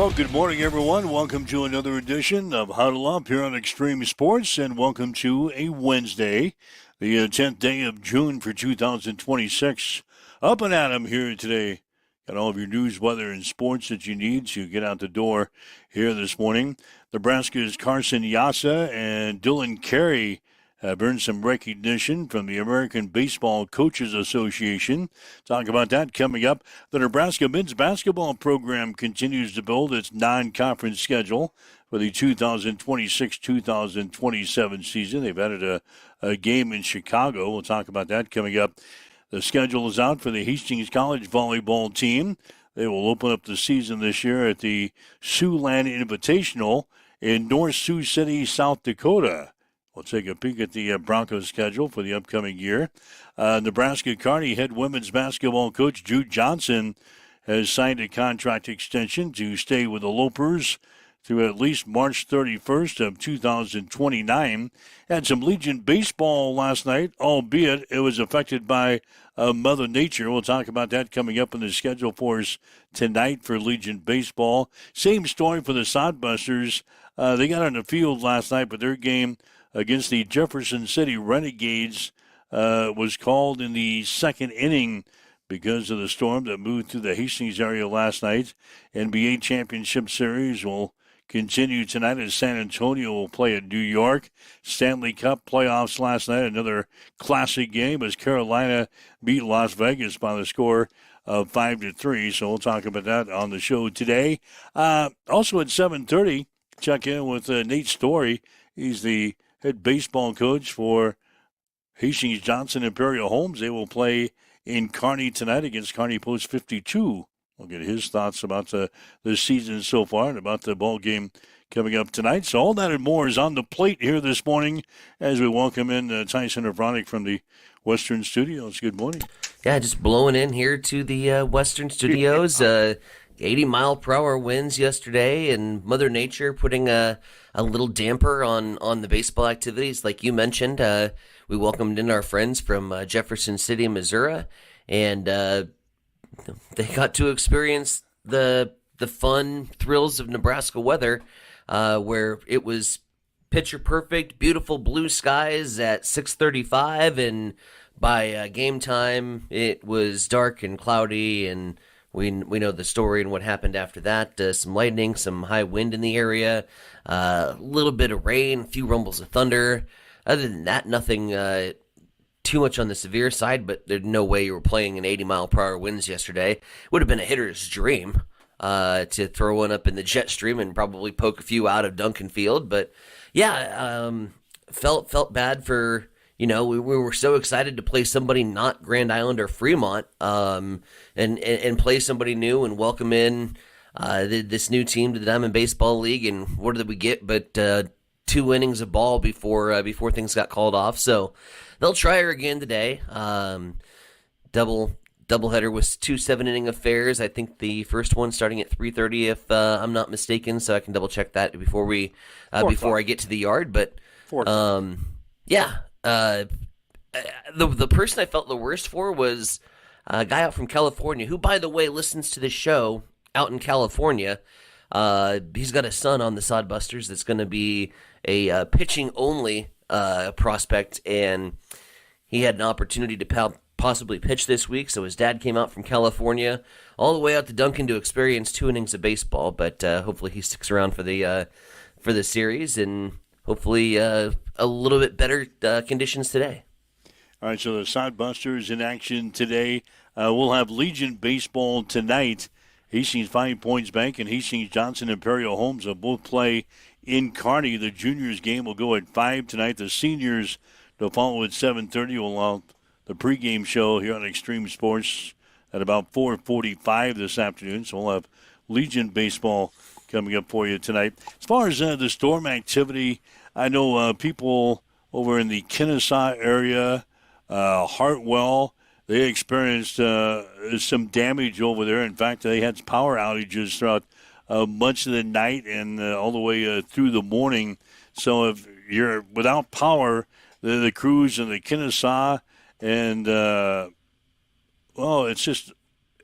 Well, good morning, everyone. Welcome to another edition of Huddle Up here on Extreme Sports, and welcome to a Wednesday, the 10th day of June for 2026. Up and at 'em here today. Got all of your news, weather, and sports that you need to get out the door here this morning. Nebraska's Carson Yassa and Dylan Carey have earned some recognition from the American Baseball Coaches Association. Talk about that coming up. The Nebraska men's basketball program continues to build its non-conference schedule for the 2026-2027 season. They've added a game in Chicago. We'll talk about that coming up. The schedule is out for the Hastings College volleyball team. They will open up the season this year at the Siouxland Invitational in North Sioux City, South Dakota. We'll take a peek at the Broncos schedule for the upcoming year. Nebraska Kearney head women's basketball coach Jude Johnson has signed a contract extension to stay with the Lopers through at least March 31st of 2029. Had some Legion baseball last night, albeit it was affected by Mother Nature. We'll talk about that coming up in the schedule for us tonight for Legion baseball. Same story for the Sodbusters. They got on the field last night, but their game against the Jefferson City Renegades was called in the second inning because of the storm that moved through the Hastings area last night. NBA Championship Series will continue tonight as San Antonio will play at New York. Stanley Cup playoffs last night, another classic game as Carolina beat Las Vegas by the score of 5-3. So we'll talk about that on the show today. Also at 7:30, check in with Nate Story. He's the head baseball coach for Hastings Johnson Imperial Homes. They will play in Kearney tonight against Kearney Post 52. We'll get his thoughts about the season so far and about the ball game coming up tonight. So all that and more is on the plate here this morning as we welcome in Tyson Avronic from the Western Studios. Good morning. Yeah, just blowing in here to the Western Studios. 80-mile-per-hour winds yesterday, and Mother Nature putting a little damper on the baseball activities. Like you mentioned, we welcomed in our friends from Jefferson City, Missouri, and they got to experience the fun thrills of Nebraska weather, where it was picture perfect, beautiful blue skies at 6:35, and by game time it was dark and cloudy, and we know the story and what happened after that. Some lightning, some high wind in the area, a little bit of rain, a few rumbles of thunder. Other than that, nothing too much on the severe side, but there's no way you were playing in 80-mile-per-hour winds yesterday. Would have been a hitter's dream to throw one up in the jet stream and probably poke a few out of Duncan Field. But, yeah, felt bad for... You know, we were so excited to play somebody not Grand Island or Fremont, and play somebody new and welcome in this new team to the Diamond Baseball League. And what did we get but 2 innings of ball before things got called off? So they'll try her again today. Doubleheader with 2 7-inning affairs. I think the first one starting at 3:30, if I'm not mistaken. So I can double check that before I get to the yard. But yeah. The person I felt the worst for was a guy out from California who, by the way, listens to the show out in California. He's got a son on the Sodbusters that's going to be a pitching-only prospect, and he had an opportunity to possibly pitch this week, so his dad came out from California all the way out to Duncan to experience 2 innings of baseball, but hopefully he sticks around for the series, and hopefully a little bit better conditions today. All right, so the Sodbusters in action today. We'll have Legion baseball tonight. Hastings 5 Points Bank and Hastings Johnson Imperial Homes will both play in Kearney. The juniors game will go at 5 tonight. The seniors will follow at 7:30. We'll have the pregame show here on Extreme Sports at about 4:45 this afternoon. So we'll have Legion baseball coming up for you tonight. As far as the storm activity, I know people over in the Kennesaw area, Hartwell, they experienced some damage over there. In fact, they had power outages throughout much of the night and all the way through the morning. So if you're without power, the crews in the Kennesaw and, well, it's just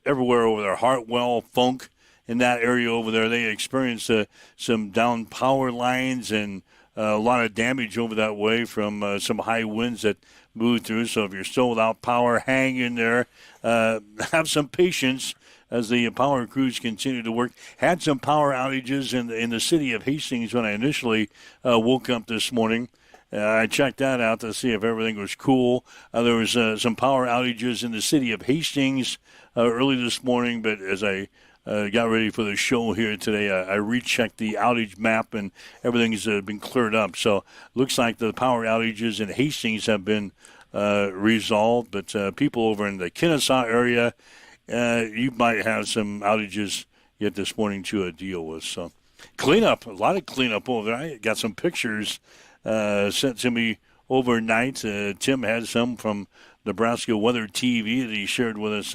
everywhere over there. Hartwell, Funk, in that area over there. They experienced some down power lines and a lot of damage over that way from some high winds that moved through. So if you're still without power, hang in there. Have some patience as the power crews continue to work. Had some power outages in the city of Hastings when I initially woke up this morning. I checked that out to see if everything was cool. There was some power outages in the city of Hastings early this morning, but as I got ready for the show here today, I rechecked the outage map, and everything's been cleared up. So looks like the power outages in Hastings have been resolved, but people over in the Kennesaw area, you might have some outages yet this morning to deal with. So cleanup, a lot of cleanup over there. I got some pictures sent to me overnight. Tim had some from Nebraska Weather TV that he shared with us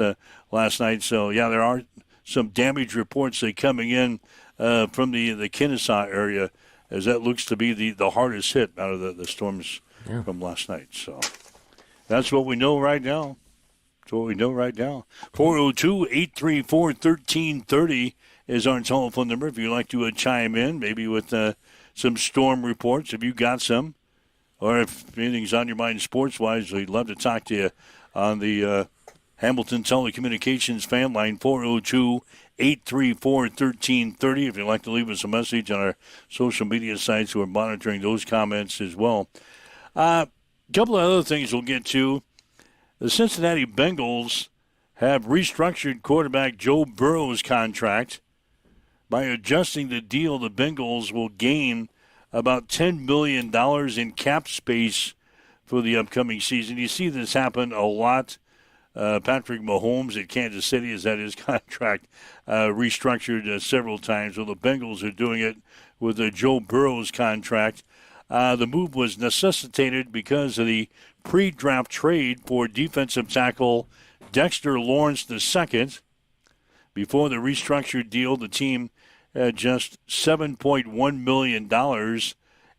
last night. So, yeah, there are some damage reports coming in from the Kennesaw area, as that looks to be the hardest hit out of the storms from last night. So that's what we know right now. 402-834-1330 is our telephone number if you'd like to chime in, maybe with some storm reports, if you got some, or if anything's on your mind sports-wise. We'd love to talk to you on the Hamilton Telecommunications fan line, 402-834-1330. If you'd like to leave us a message on our social media sites, we're monitoring those comments as well. A couple of other things we'll get to. The Cincinnati Bengals have restructured quarterback Joe Burrow's contract. By adjusting the deal, the Bengals will gain about $10 million in cap space for the upcoming season. You see this happen a lot. Patrick Mahomes at Kansas City has had his contract restructured several times. Well, the Bengals are doing it with Joe Burrow's contract. The move was necessitated because of the pre-draft trade for defensive tackle Dexter Lawrence II. Before the restructured deal, the team had just $7.1 million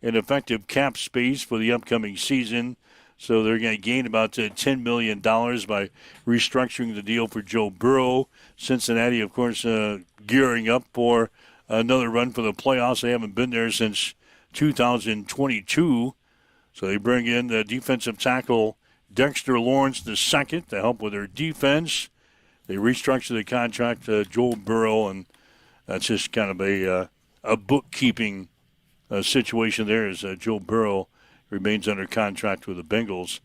in effective cap space for the upcoming season. So they're going to gain about $10 million by restructuring the deal for Joe Burrow. Cincinnati, of course, gearing up for another run for the playoffs. They haven't been there since 2022. So they bring in the defensive tackle Dexter Lawrence II to help with their defense. They restructure the contract to Joe Burrow, and that's just kind of a bookkeeping situation there as Joe Burrow remains under contract with the Bengals.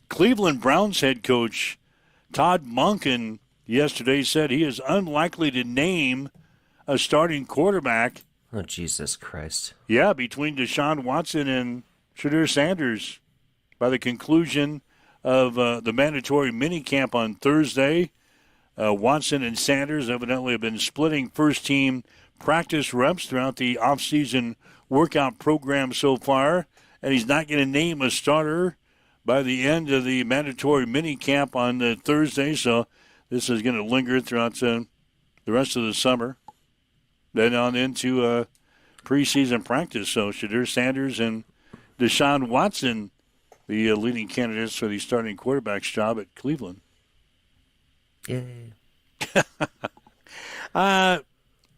Cleveland Browns head coach Todd Monken yesterday said he is unlikely to name a starting quarterback. Oh, Jesus Christ. Yeah, between Deshaun Watson and Shedeur Sanders by the conclusion of the mandatory minicamp on Thursday. Watson and Sanders evidently have been splitting first-team practice reps throughout the off-season workout program so far, and he's not going to name a starter by the end of the mandatory minicamp on Thursday, so this is going to linger throughout the rest of the summer. Then on into preseason practice, so Shedeur Sanders and Deshaun Watson, the leading candidates for the starting quarterback's job at Cleveland. Yay.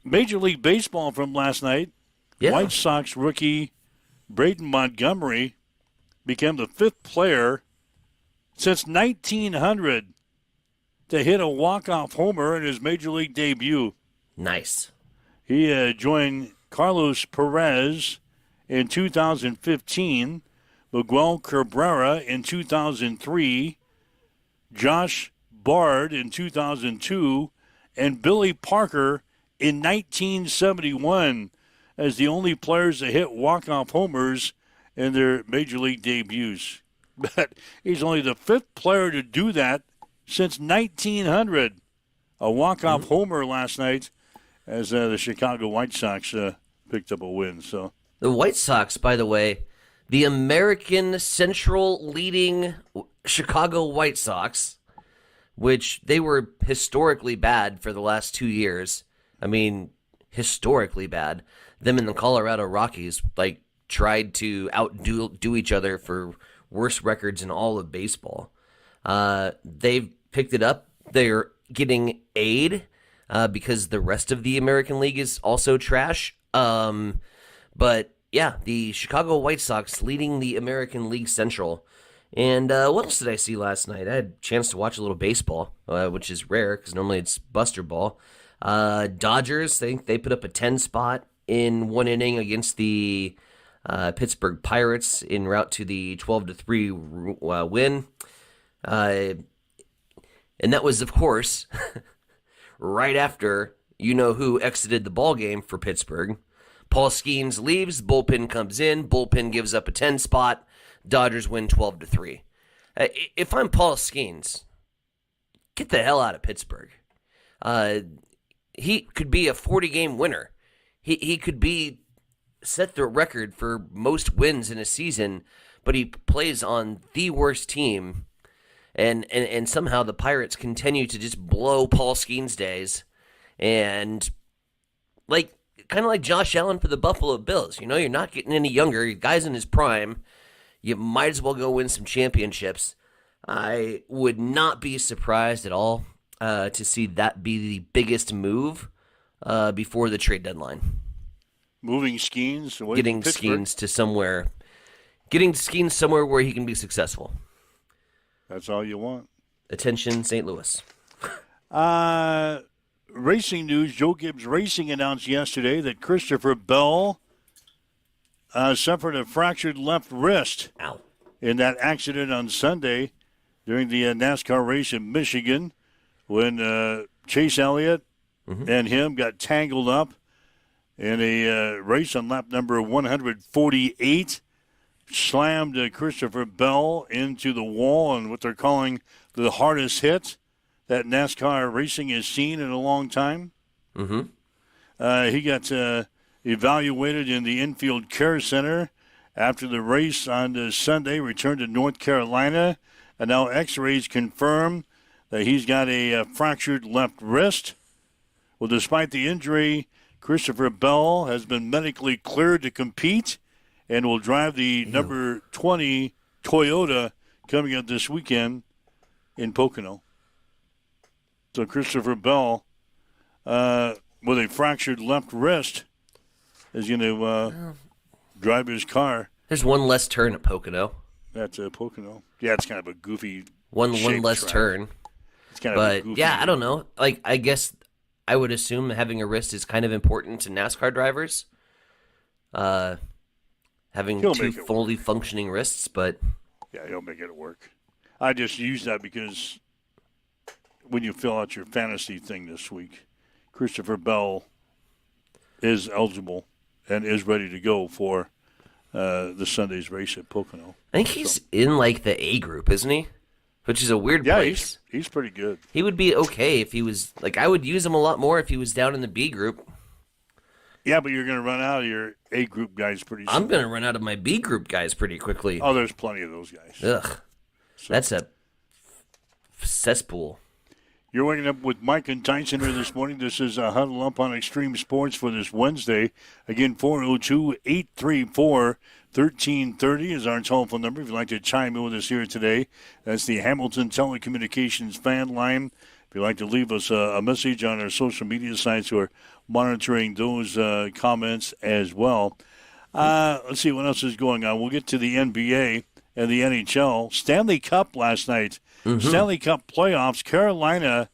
Major League Baseball from last night. Yeah. White Sox rookie Braden Montgomery became the fifth player since 1900 to hit a walk-off homer in his Major League debut. Nice. He joined Carlos Perez in 2015, Miguel Cabrera in 2003, Josh Bard in 2002, and Billy Parker in 1971 as the only players to hit walk-off homers in their Major League debuts. But he's only the fifth player to do that since 1900. A walk-off homer last night as the Chicago White Sox picked up a win. So The White Sox, by the way, the American Central leading Chicago White Sox, which they were historically bad for the last 2 years. I mean, historically bad. Them and the Colorado Rockies, tried to outdo each other for worst records in all of baseball. They've picked it up. They're getting aid because the rest of the American League is also trash. But yeah, the Chicago White Sox leading the American League Central. And what else did I see last night? I had a chance to watch a little baseball, which is rare because normally it's Buster Ball. Dodgers, they put up a 10 spot in one inning against the Pittsburgh Pirates en route to the 12-3 win. And that was, of course, right after you-know-who exited the ball game for Pittsburgh. Paul Skeens leaves, bullpen comes in, bullpen gives up a 10 spot, Dodgers win 12-3. If I'm Paul Skeens, get the hell out of Pittsburgh. He could be a 40-game winner. He could set the record for most wins in a season, but he plays on the worst team, and somehow the Pirates continue to just blow Paul Skeens' days, and kind of like Josh Allen for the Buffalo Bills. You're not getting any younger. Your guy's in his prime. You might as well go win some championships. I would not be surprised at all to see that be the biggest move before the trade deadline. Moving Skeens away Getting from Pittsburgh. Skeens to somewhere. Getting Skeens somewhere where he can be successful. That's all you want. Attention, St. Louis. Racing news, Joe Gibbs Racing announced yesterday that Christopher Bell suffered a fractured left wrist Ow. in that accident on Sunday during the NASCAR race in Michigan when Chase Elliott and him got tangled up in a race on lap number 148, slammed Christopher Bell into the wall on what they're calling the hardest hit that NASCAR racing has seen in a long time. He got evaluated in the infield care center after the race on Sunday, returned to North Carolina, and now x-rays confirm that he's got a fractured left wrist. Well, despite the injury, Christopher Bell has been medically cleared to compete and will drive the number 20 Toyota coming up this weekend in Pocono. So Christopher Bell, with a fractured left wrist, is going to drive his car. There's one less turn at Pocono. That's Pocono. Yeah, it's kind of a goofy One less track. turn. It's kind of a goofy. Yeah, I don't know. I guess I would assume having a wrist is kind of important to NASCAR drivers. Having two fully functioning wrists, but yeah, he'll make it work. I just use that because when you fill out your fantasy thing this week, Christopher Bell is eligible and is ready to go for the Sunday's race at Pocono. I think he's in the A group, isn't he? Which is a weird place. He's pretty good. He would be okay if he was I would use him a lot more if he was down in the B group. Yeah, but you're going to run out of your A group guys pretty soon. I'm going to run out of my B group guys pretty quickly. Oh, there's plenty of those guys. Ugh. So. That's a cesspool. You're waking up with Mike and Tyson here this morning. This is Huddle Up on Extreme Sports for this Wednesday. Again, 402-834-1330 is our telephone number if you'd like to chime in with us here today. That's the Hamilton Telecommunications fan line. If you'd like to leave us a message on our social media sites, we're monitoring those comments as well. Let's see what else is going on. We'll get to the NBA and the NHL. Stanley Cup last night. Stanley Cup playoffs. Carolina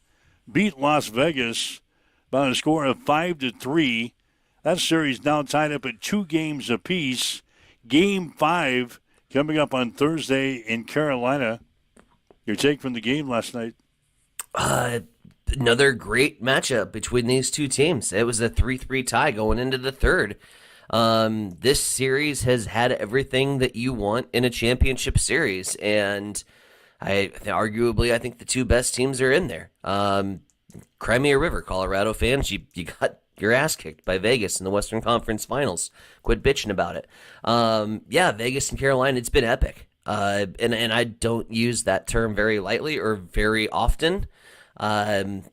beat Las Vegas by a score of 5-3. That series now tied up at 2 games apiece. Game 5 coming up on Thursday in Carolina. Your take from the game last night? Another great matchup between these two teams. It was a 3-3 tie going into the third. This series has had everything that you want in a championship series, and I think the two best teams are in there. Cry me a river, Colorado fans. You got your ass kicked by Vegas in the Western Conference Finals. Quit bitching about it. Vegas and Carolina, it's been epic. And I don't use that term very lightly or very often.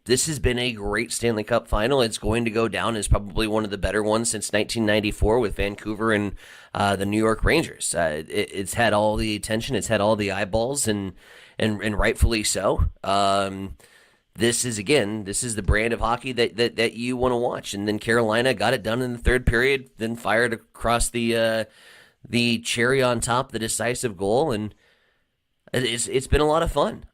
This has been a great Stanley Cup final. It's going to go down as probably one of the better ones since 1994 with Vancouver and the New York Rangers. It's had all the attention. It's had all the eyeballs, and rightfully so. this is the brand of hockey that you want to watch. And then Carolina got it done in the third period, then fired across the cherry on top, the decisive goal, and it's been a lot of fun.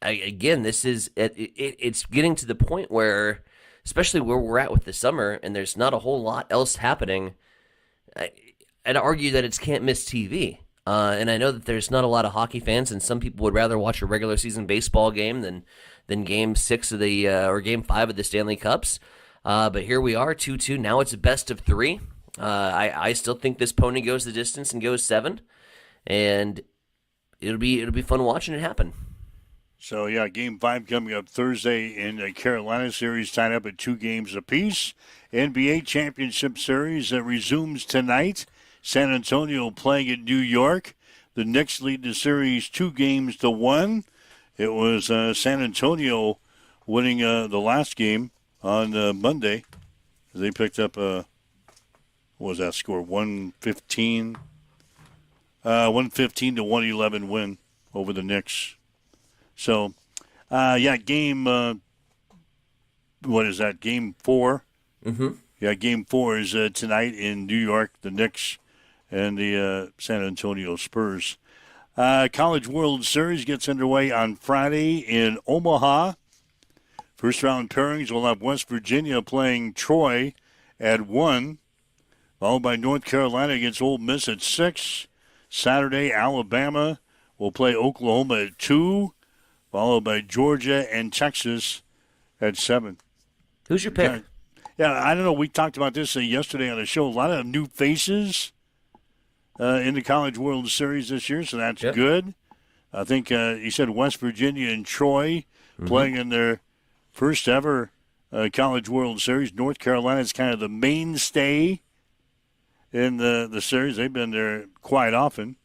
This is it's getting to the point where, especially where we're at with the summer, and there's not a whole lot else happening. I'd argue that it's can't miss TV. And I know that there's not a lot of hockey fans, and some people would rather watch a regular season baseball game than Game 6 of the or Game 5 of the Stanley Cups. But here we are, 2-2. Now it's a best of 3. I still think this pony goes the distance and goes 7, and it'll be fun watching it happen. So yeah, Game 5 coming up Thursday in the Carolina series, tied up at 2 games apiece. NBA Championship Series that resumes tonight. San Antonio playing at New York. The Knicks lead the series 2-1. It was San Antonio winning the last game on Monday. They picked up, what was that score, 115? 115 to 111 win over the Knicks. So, game, what is that, Game 4? Mm-hmm. Yeah, Game 4 is tonight in New York. The Knicks and the San Antonio Spurs. College World Series gets underway on Friday in Omaha. First round pairings will have West Virginia playing Troy at 1, followed by North Carolina against Ole Miss at 6. Saturday, Alabama will play Oklahoma at 2, followed by Georgia and Texas at 7. Who's your pick? Yeah, I don't know. We talked about this yesterday on the show. A lot of new faces in the College World Series this year, so that's good. I think he said West Virginia and Troy playing in their first ever College World Series. North Carolina is kind of the mainstay in the series. They've been there quite often.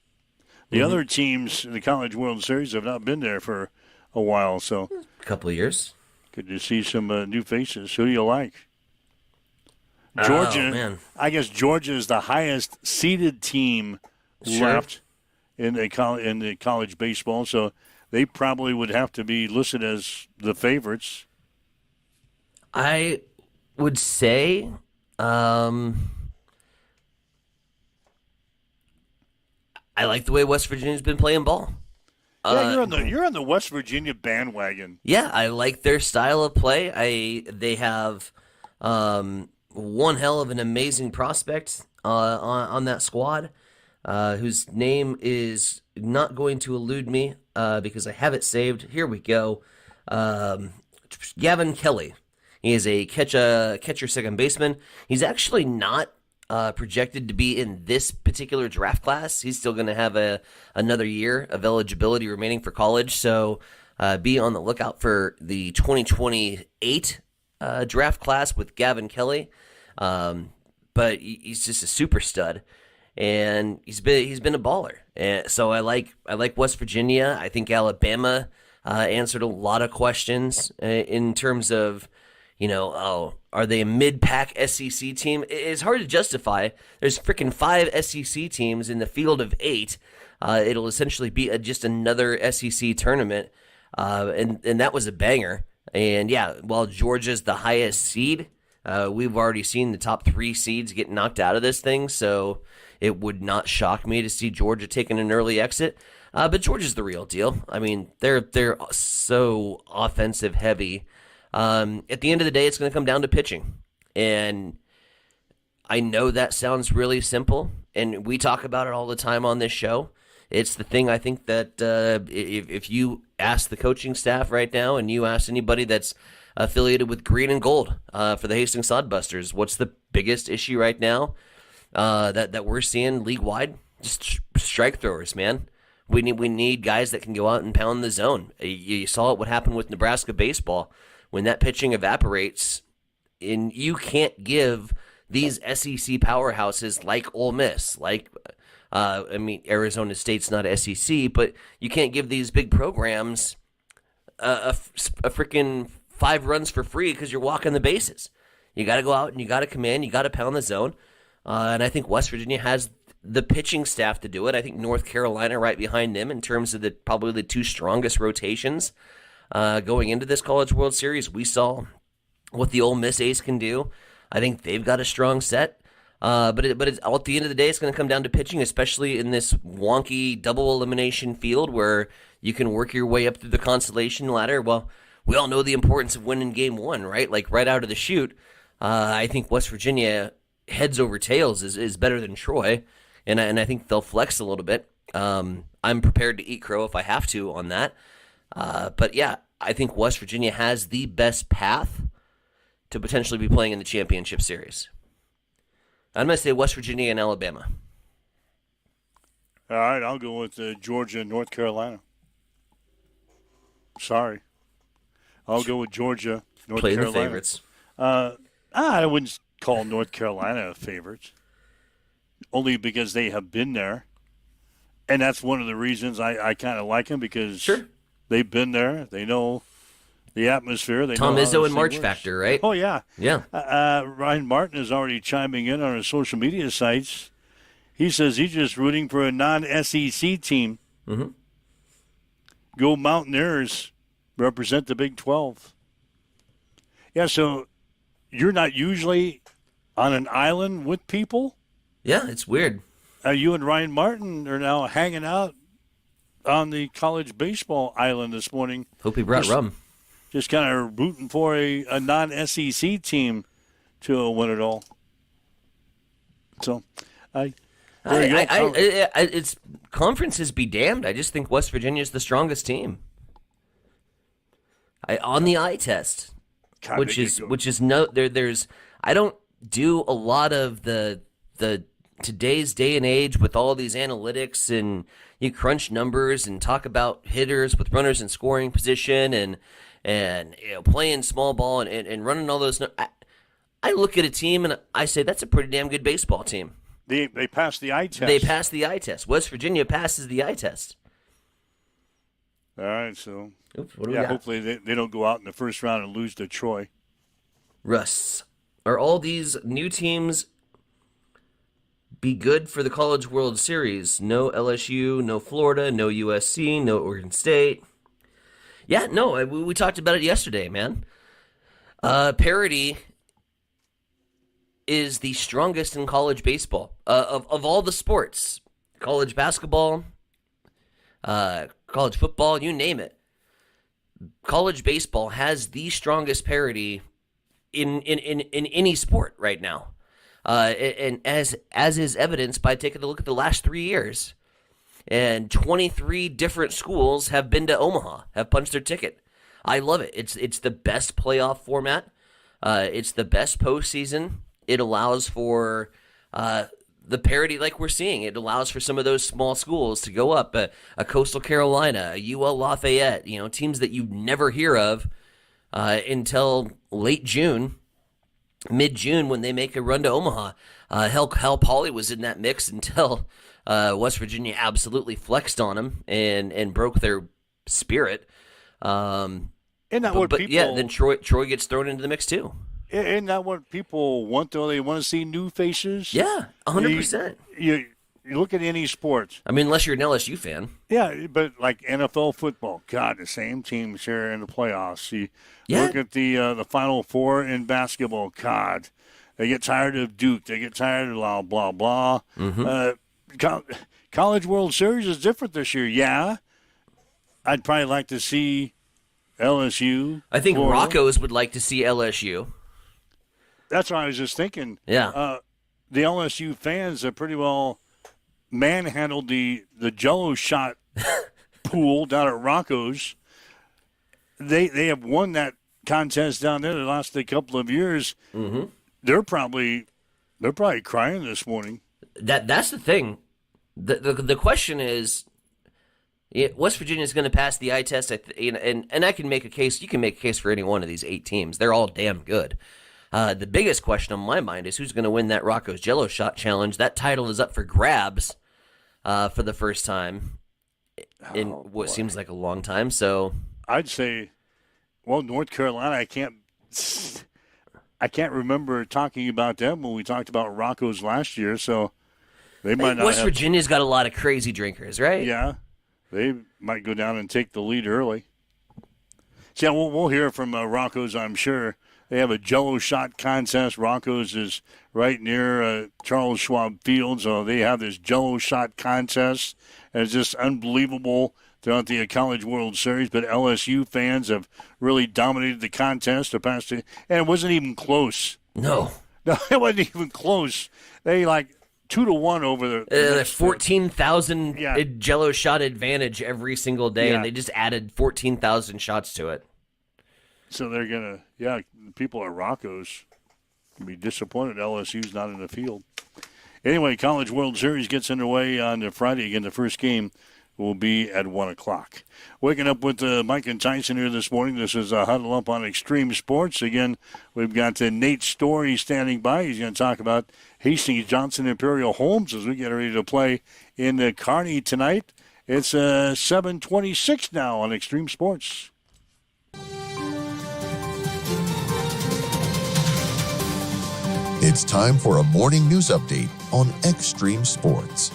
The other teams in the College World Series have not been there for a while, so a couple of years. Good to see some new faces. Who do you like? Georgia, man. I guess Georgia is the highest seeded team left in the college baseball, so they probably would have to be listed as the favorites. I would say, I like the way West Virginia's been playing ball. Yeah, you're on the West Virginia bandwagon. Yeah, I like their style of play. They have one hell of an amazing prospect on that squad, whose name is not going to elude me because I have it saved. Here we go. Gavin Kelly. He is a catcher second baseman. He's actually not projected to be in this particular draft class. He's still going to have another year of eligibility remaining for college, so be on the lookout for the 2028 draft class with Gavin Kelly. But he's just a super stud, and he's been a baller. And so I like West Virginia. I think Alabama answered a lot of questions in terms of, are they a mid-pack SEC team? It's hard to justify. There's freaking 5 SEC teams in the field of 8. It'll essentially be just another SEC tournament, and that was a banger. And yeah, while Georgia's the highest seed, we've already seen the top 3 seeds get knocked out of this thing, so it would not shock me to see Georgia taking an early exit. But Georgia's the real deal. I mean, they're so offensive heavy. At the end of the day, it's going to come down to pitching. And I know that sounds really simple, and we talk about it all the time on this show. It's the thing I think that if you ask the coaching staff right now and you ask anybody that's affiliated with Green and Gold for the Hastings Sodbusters, what's the biggest issue right now that we're seeing league-wide? Just strike throwers, man. We need guys that can go out and pound the zone. You saw what happened with Nebraska baseball. When that pitching evaporates, and you can't give these SEC powerhouses like Ole Miss, Arizona State's not SEC, but you can't give these big programs a freaking 5 runs for free because you're walking the bases. You got to go out and you got to command, you got to pound the zone. And I think West Virginia has the pitching staff to do it. I think North Carolina right behind them in terms of probably the 2 strongest rotations. going into this College World Series. We saw what the Ole Miss Ace can do. I think they've got a strong set. But at the end of the day, it's going to come down to pitching, especially in this wonky double elimination field where you can work your way up through the consolation ladder. Well, we all know the importance of winning game one, right? Like right out of the chute. I think West Virginia heads over tails is better than Troy, and I think they'll flex a little bit. I'm prepared to eat crow if I have to on that. But yeah, I think West Virginia has the best path to potentially be playing in the championship series. I'm going to say West Virginia and Alabama. All right, I'll go with Georgia and North Carolina. Sorry. I'll go with Georgia, North Carolina. Play the favorites. I wouldn't call North Carolina a favorite, only because they have been there. And that's one of the reasons I kind of like them, because they've been there. They know the atmosphere. They Tom know Izzo and March Factor, right? Oh, yeah. Yeah. Ryan Martin is already chiming in on his social media sites. He says he's just rooting for a non-SEC team. Mm-hmm. Go Mountaineers, represent the Big 12. Yeah, so you're not usually on an island with people? Yeah, it's weird. You and Ryan Martin are now hanging out on the college baseball island this morning. Hope he brought rum. Just kind of rooting for a non-SEC team to win it all. So, it's conferences be damned. I just think West Virginia is the strongest team. On the eye test, God, which is no there's I don't do a lot of the today's day and age with all these analytics, and you crunch numbers and talk about hitters with runners in scoring position and playing small ball and running all those. I look at a team and I say that's a pretty damn good baseball team. They passed the eye test. They passed the eye test. West Virginia passes the eye test. All right, so oops, what do we got? Hopefully they don't go out in the first round and lose to Troy. Russ, are all these new teams be good for the College World Series? No LSU, no Florida, no USC, no Oregon State. Yeah, no, we talked about it yesterday, man. Parity is the strongest in college baseball of all the sports. College basketball, college football, you name it. College baseball has the strongest parity in any sport right now. And as is evidenced by taking a look at the last 3 years. And 23 different schools have been to Omaha, have punched their ticket. I love it. It's the best playoff format. It's the best postseason. It allows for the parity like we're seeing. It allows for some of those small schools to go up. A Coastal Carolina, a UL Lafayette, teams that you never hear of until late June, mid-June when they make a run to Omaha. Cal Poly was in that mix until West Virginia absolutely flexed on them and broke their spirit. Then Troy gets thrown into the mix too. Isn't that what people want, though? They want to see new faces? Yeah, 100%. You look at any sport. I mean, unless you're an LSU fan. Yeah, but like NFL football, God, the same teams here in the playoffs. You look at the Final Four in basketball, God, they get tired of Duke. They get tired of blah, blah, blah. Mm-hmm. College World Series is different this year. Yeah, I'd probably like to see LSU. I think Florida. Rocco's would like to see LSU. That's what I was just thinking. Yeah. The LSU fans have pretty well manhandled the Jello shot pool down at Rocco's. They have won that contest down there the last couple of years. Mm-hmm. They're probably crying this morning. That's the thing. The question is, West Virginia is going to pass the eye test, and I can make a case. You can make a case for any one of these 8 teams. They're all damn good. The biggest question on my mind is who's going to win that Rocco's Jello Shot Challenge. That title is up for grabs for the first time in what seems like a long time. So I'd say, North Carolina. I can't remember talking about them when we talked about Rocco's last year. So they might not. West Virginia's got a lot of crazy drinkers, right? Yeah, they might go down and take the lead early. So, yeah, we'll hear from Rocco's, I'm sure. They have a Jello shot contest. Rocco's is right near Charles Schwab Field, so they have this Jello shot contest. And it's just unbelievable throughout the College World Series. But LSU fans have really dominated the contest the past two, and it wasn't even close. No, it wasn't even close. They 2-1 over the 14,000 Jello shot advantage every single day, and they just added 14,000 shots to it. So they're going to, people at Rocco's can be disappointed LSU's not in the field. Anyway, College World Series gets underway on Friday. Again, the first game will be at 1 o'clock. Waking up with Mike and Tyson here this morning. This is Huddle Up on Extreme Sports. Again, we've got Nate Story standing by. He's going to talk about Hastings Johnson Imperial Homes as we get ready to play in Kearney tonight. It's 7:26 now on Extreme Sports. It's time for a morning news update on Extreme Sports.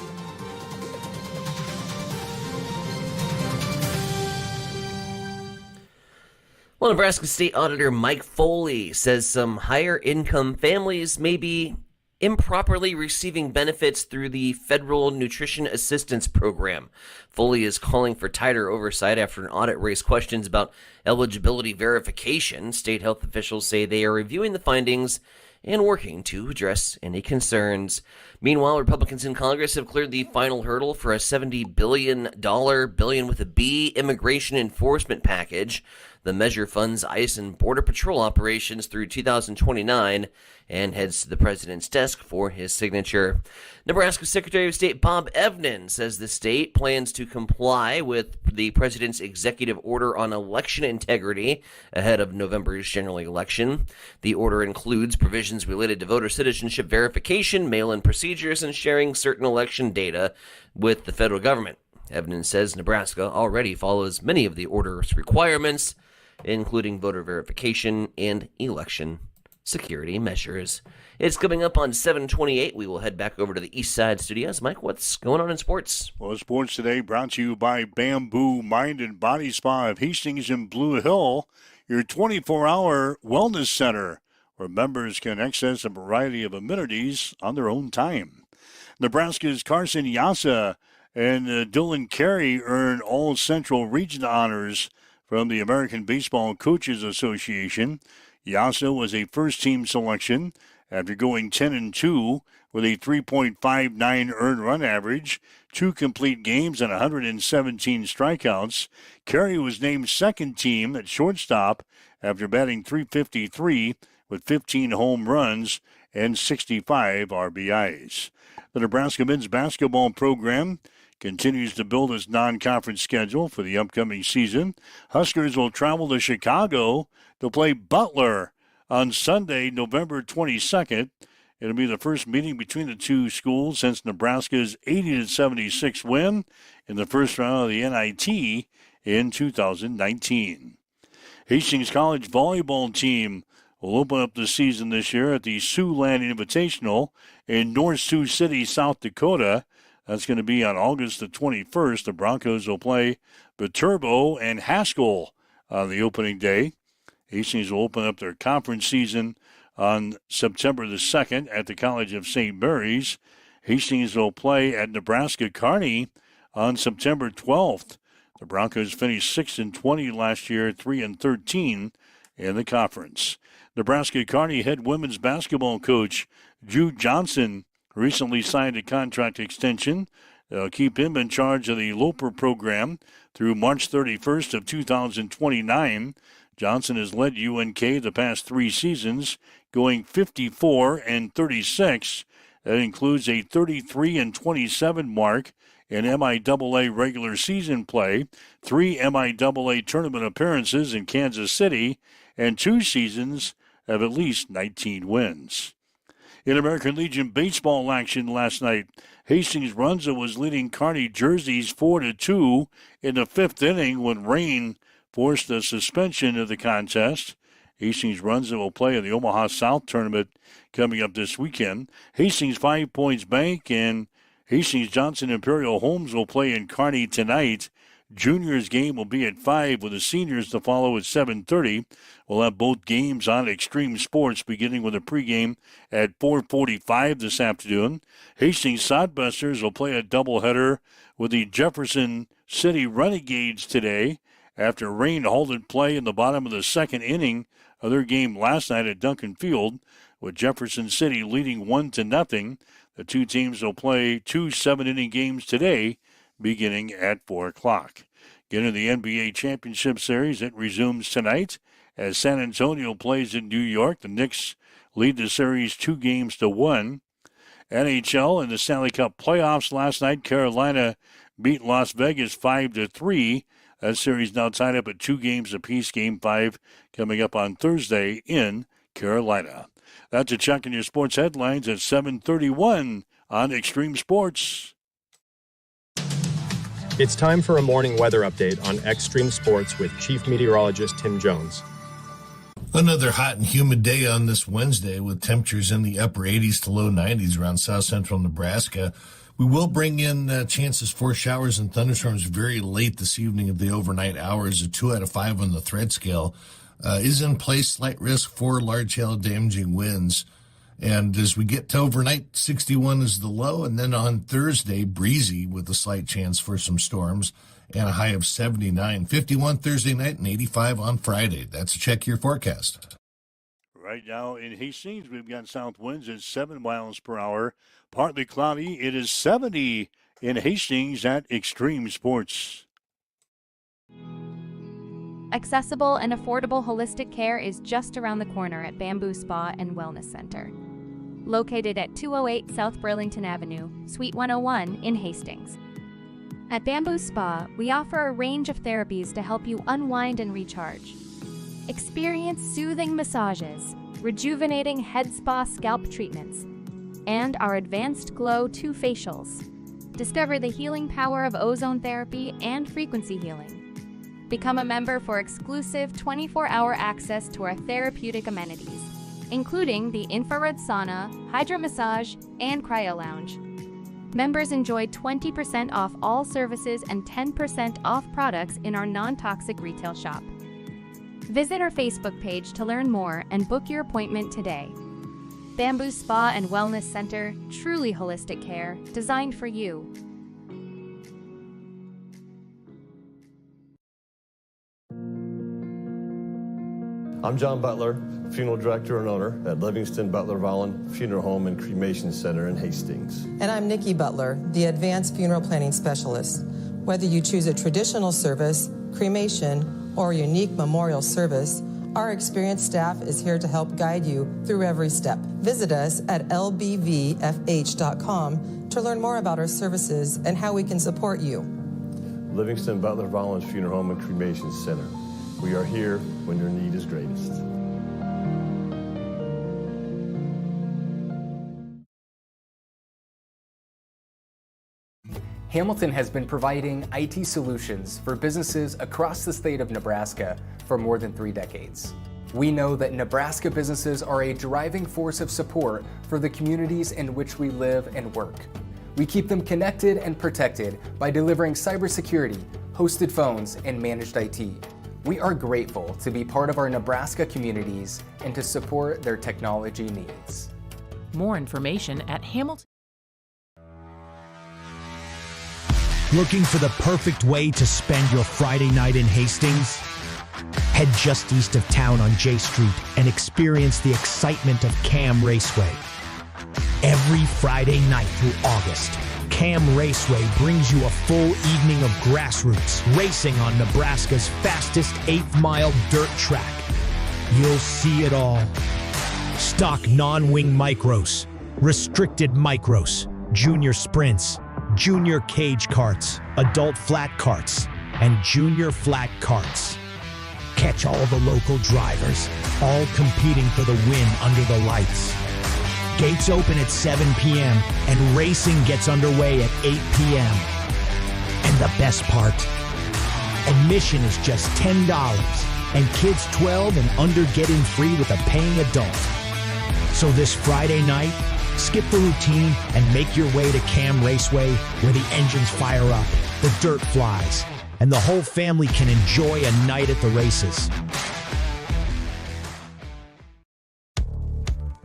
Well, Nebraska State Auditor Mike Foley says some higher-income families may be improperly receiving benefits through the Federal Nutrition Assistance Program. Foley is calling for tighter oversight after an audit raised questions about eligibility verification. State health officials say they are reviewing the findings and working to address any concerns. Meanwhile, Republicans in Congress have cleared the final hurdle for a $70 billion with a B immigration enforcement package. The measure funds ICE and Border Patrol operations through 2029 and heads to the president's desk for his signature. Nebraska Secretary of State Bob Evnen says the state plans to comply with the president's executive order on election integrity ahead of November's general election. The order includes provisions related to voter citizenship verification, mail-in procedures, and sharing certain election data with the federal government. Evnen says Nebraska already follows many of the order's requirements, including voter verification and election security measures. It's coming up on 7:28. We will head back over to the East Side Studios. Mike, what's going on in sports? Well, sports today brought to you by Bamboo Mind and Body Spa of Hastings and Blue Hill, your 24-hour wellness center where members can access a variety of amenities on their own time. Nebraska's Carson Yassa and Dylan Carey earned all Central Region honors from the American Baseball Coaches Association. Yassa was a first-team selection after going 10-2 with a 3.59 earned run average, 2 complete games, and 117 strikeouts. Carey was named second team at shortstop after batting .353 with 15 home runs and 65 RBIs. The Nebraska men's basketball program continues to build its non-conference schedule for the upcoming season. Huskers will travel to Chicago to play Butler on Sunday, November 22nd. It'll be the first meeting between the two schools since Nebraska's 80-76 win in the first round of the NIT in 2019. Hastings College volleyball team will open up the season this year at the Siouxland Invitational in North Sioux City, South Dakota. That's going to be on August the 21st. The Broncos will play Viterbo and Haskell on the opening day. Hastings will open up their conference season on September the 2nd at the College of St. Mary's. Hastings will play at Nebraska Kearney on September 12th. The Broncos finished 6-20 last year, 3-13 in the conference. Nebraska Kearney head women's basketball coach Jude Johnson recently signed a contract extension. They'll keep him in charge of the Loper program through March 31st of 2029. Johnson has led UNK the past 3 seasons, going 54-36. That includes a 33-27 mark in MIAA regular season play, 3 MIAA tournament appearances in Kansas City, and 2 seasons of at least 19 wins. In American Legion baseball action last night, Hastings Runza was leading Kearney Jerseys 4-2 in the 5th inning when rain forced the suspension of the contest. Hastings Runza will play in the Omaha South tournament coming up this weekend. Hastings 5 Points Bank and Hastings Johnson Imperial Homes will play in Kearney tonight. juniors game will be at 5 with the seniors to follow at 7:30. We'll have both games on Extreme Sports, beginning with a pregame at 4:45 this afternoon. Hastings Sodbusters will play a doubleheader with the Jefferson City Renegades today after rain halted play in the bottom of the second inning of their game last night at Duncan Field, with Jefferson City leading 1-0. The two teams will play 2 7-inning games today, beginning at 4 o'clock. Get into the NBA Championship Series. It resumes tonight as San Antonio plays in New York. The Knicks lead the series 2-1. NHL in the Stanley Cup playoffs last night, Carolina beat Las Vegas 5-3. That series now tied up at 2 games apiece. Game 5 coming up on Thursday in Carolina. That's a check in your sports headlines at 7:31 on Extreme Sports. It's time for a morning weather update on Extreme Sports with Chief Meteorologist Tim Jones. Another hot and humid day on this Wednesday with temperatures in the upper 80s to low 90s around south central Nebraska. We will bring in chances for showers and thunderstorms very late this evening of the overnight hours. A 2 out of 5 on the threat scale is in place. Slight risk for large hail damaging winds. And as we get to overnight, 61 is the low. And then on Thursday, breezy with a slight chance for some storms and a high of 79. 51 Thursday night and 85 on Friday. That's a check your forecast. Right now in Hastings, we've got south winds at 7 miles per hour. Partly cloudy. It is 70 in Hastings at Extreme Sports. Accessible and affordable holistic care is just around the corner at Bamboo Spa and Wellness Center. Located at 208 South Burlington Avenue, Suite 101 in Hastings. At Bamboo Spa, we offer a range of therapies to help you unwind and recharge. Experience soothing massages, rejuvenating head spa scalp treatments, and our Advanced Glow 2 facials. Discover the healing power of ozone therapy and frequency healing. Become a member for exclusive 24-hour access to our therapeutic amenities, including the infrared sauna, hydro massage, and cryo lounge. Members enjoy 20% off all services and 10% off products in our non-toxic retail shop. Visit our Facebook page to learn more and book your appointment today. Bamboo Spa and Wellness Center, truly holistic care, designed for you. I'm John Butler, Funeral Director and Owner at Livingston Butler Volland Funeral Home and Cremation Center in Hastings. And I'm Nikki Butler, the Advanced Funeral Planning Specialist. Whether you choose a traditional service, cremation, or a unique memorial service, our experienced staff is here to help guide you through every step. Visit us at lbvfh.com to learn more about our services and how we can support you. Livingston Butler Volland Funeral Home and Cremation Center. We are here when your need is greatest. Hamilton has been providing IT solutions for businesses across the state of Nebraska for more than 3 decades. We know that Nebraska businesses are a driving force of support for the communities in which we live and work. We keep them connected and protected by delivering cybersecurity, hosted phones, and managed IT. We are grateful to be part of our Nebraska communities and to support their technology needs. More information at Hamilton. Looking for the perfect way to spend your Friday night in Hastings? Head just east of town on J Street and experience the excitement of Cam Raceway. Every Friday night through August, Cam Raceway brings you a full evening of grassroots racing on Nebraska's fastest 8th-mile dirt track. You'll see it all. Stock non-wing micros, restricted micros, junior sprints, junior cage karts, adult flat karts, and junior flat karts. Catch all the local drivers, all competing for the win under the lights. Gates open at 7 p.m. and racing gets underway at 8 p.m. And the best part, admission is just $10, and kids 12 and under get in free with a paying adult. So this Friday night, skip the routine and make your way to Cam Raceway, where the engines fire up, the dirt flies, and the whole family can enjoy a night at the races.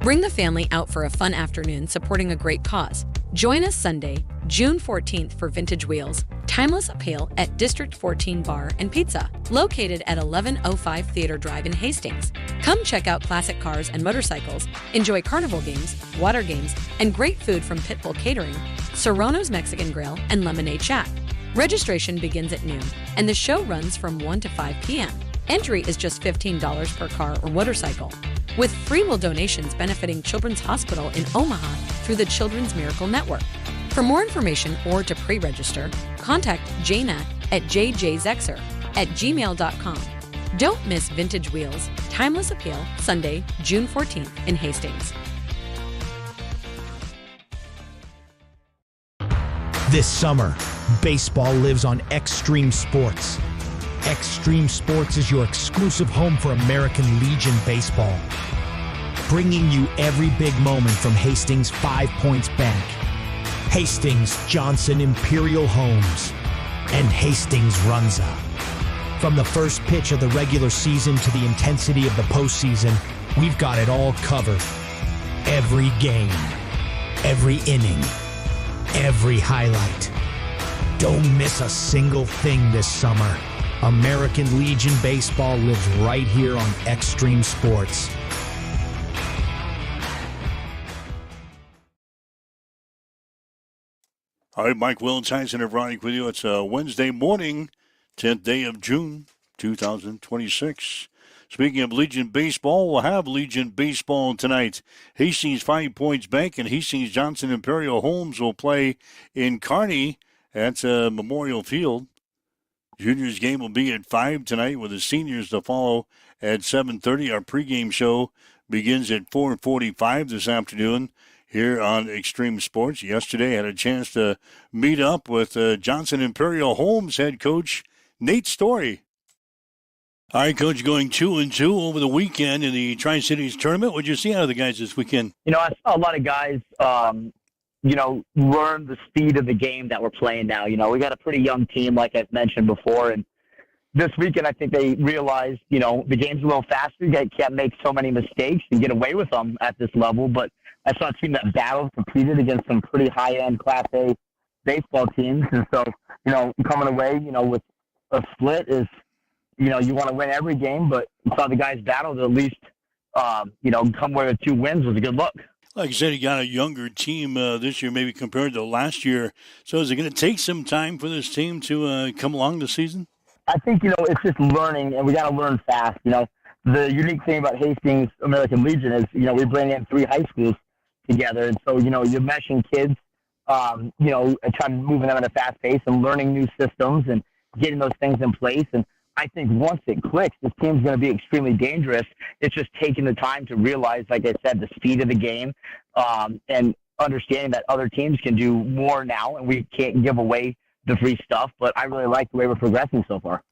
Bring the family out for a fun afternoon supporting a great cause. Join us Sunday, June 14th for Vintage Wheels, Timeless Appeal at District 14 Bar and Pizza, located at 1105 Theater Drive in Hastings. Come check out classic cars and motorcycles, enjoy carnival games, water games, and great food from Pitbull Catering, Serrano's Mexican Grill, and Lemonade Shack. Registration begins at noon, and the show runs from 1 to 5 p.m. Entry is just $15 per car or motorcycle, with free will donations benefiting Children's Hospital in Omaha through the Children's Miracle Network. For more information or to pre-register, contact Jana at jjzexer@gmail.com. Don't miss Vintage Wheels, Timeless Appeal, Sunday, June 14th in Hastings. This summer, baseball lives on Extreme Sports. Extreme Sports is your exclusive home for American Legion Baseball, bringing you every big moment from Hastings 5 Points Bank, Hastings Johnson Imperial Homes, and Hastings Runza. From the first pitch of the regular season to the intensity of the postseason, we've got it all covered. Every game, every inning, every highlight. Don't miss a single thing this summer. American Legion Baseball lives right here on Extreme Sports. All right, Mike Wills, Tyson and Ronnie with you. It's a Wednesday morning, 10th day of June, 2026. Speaking of Legion Baseball, we'll have Legion Baseball tonight. Hastings 5 Points Bank and Hastings Johnson Imperial Homes will play in Kearney at Memorial Field. Juniors game will be at 5 tonight with the seniors to follow at 7:30. Our pregame show begins at 4:45 this afternoon here on Extreme Sports. Yesterday, I had a chance to meet up with Johnson Imperial Homes head coach Nate Story. All right, Coach, going 2-2 over the weekend in the Tri-Cities tournament. What did you see out of the guys this weekend? I saw a lot of guys, learn the speed of the game that we're playing now. We got a pretty young team, like I've mentioned before, and this weekend I think they realized, the game's a little faster. You can't make so many mistakes and get away with them at this level, but I saw a team that battled, competed against some pretty high-end Class A baseball teams, and so, coming away, with a split is, you want to win every game, but you saw the guys battle to at least, come away with 2 wins was a good look. Like you said, you got a younger team this year, maybe compared to last year. So is it going to take some time for this team to come along this season? I think, it's just learning, and we got to learn fast. The unique thing about Hastings American Legion is, we bring in 3 high schools together. And so, you're meshing kids, and trying to move them at a fast pace and learning new systems and getting those things in place. And I think once it clicks, this team's going to be extremely dangerous. It's just taking the time to realize, like I said, the speed of the game, and understanding that other teams can do more now, and we can't give away the free stuff. But I really like the way we're progressing so far.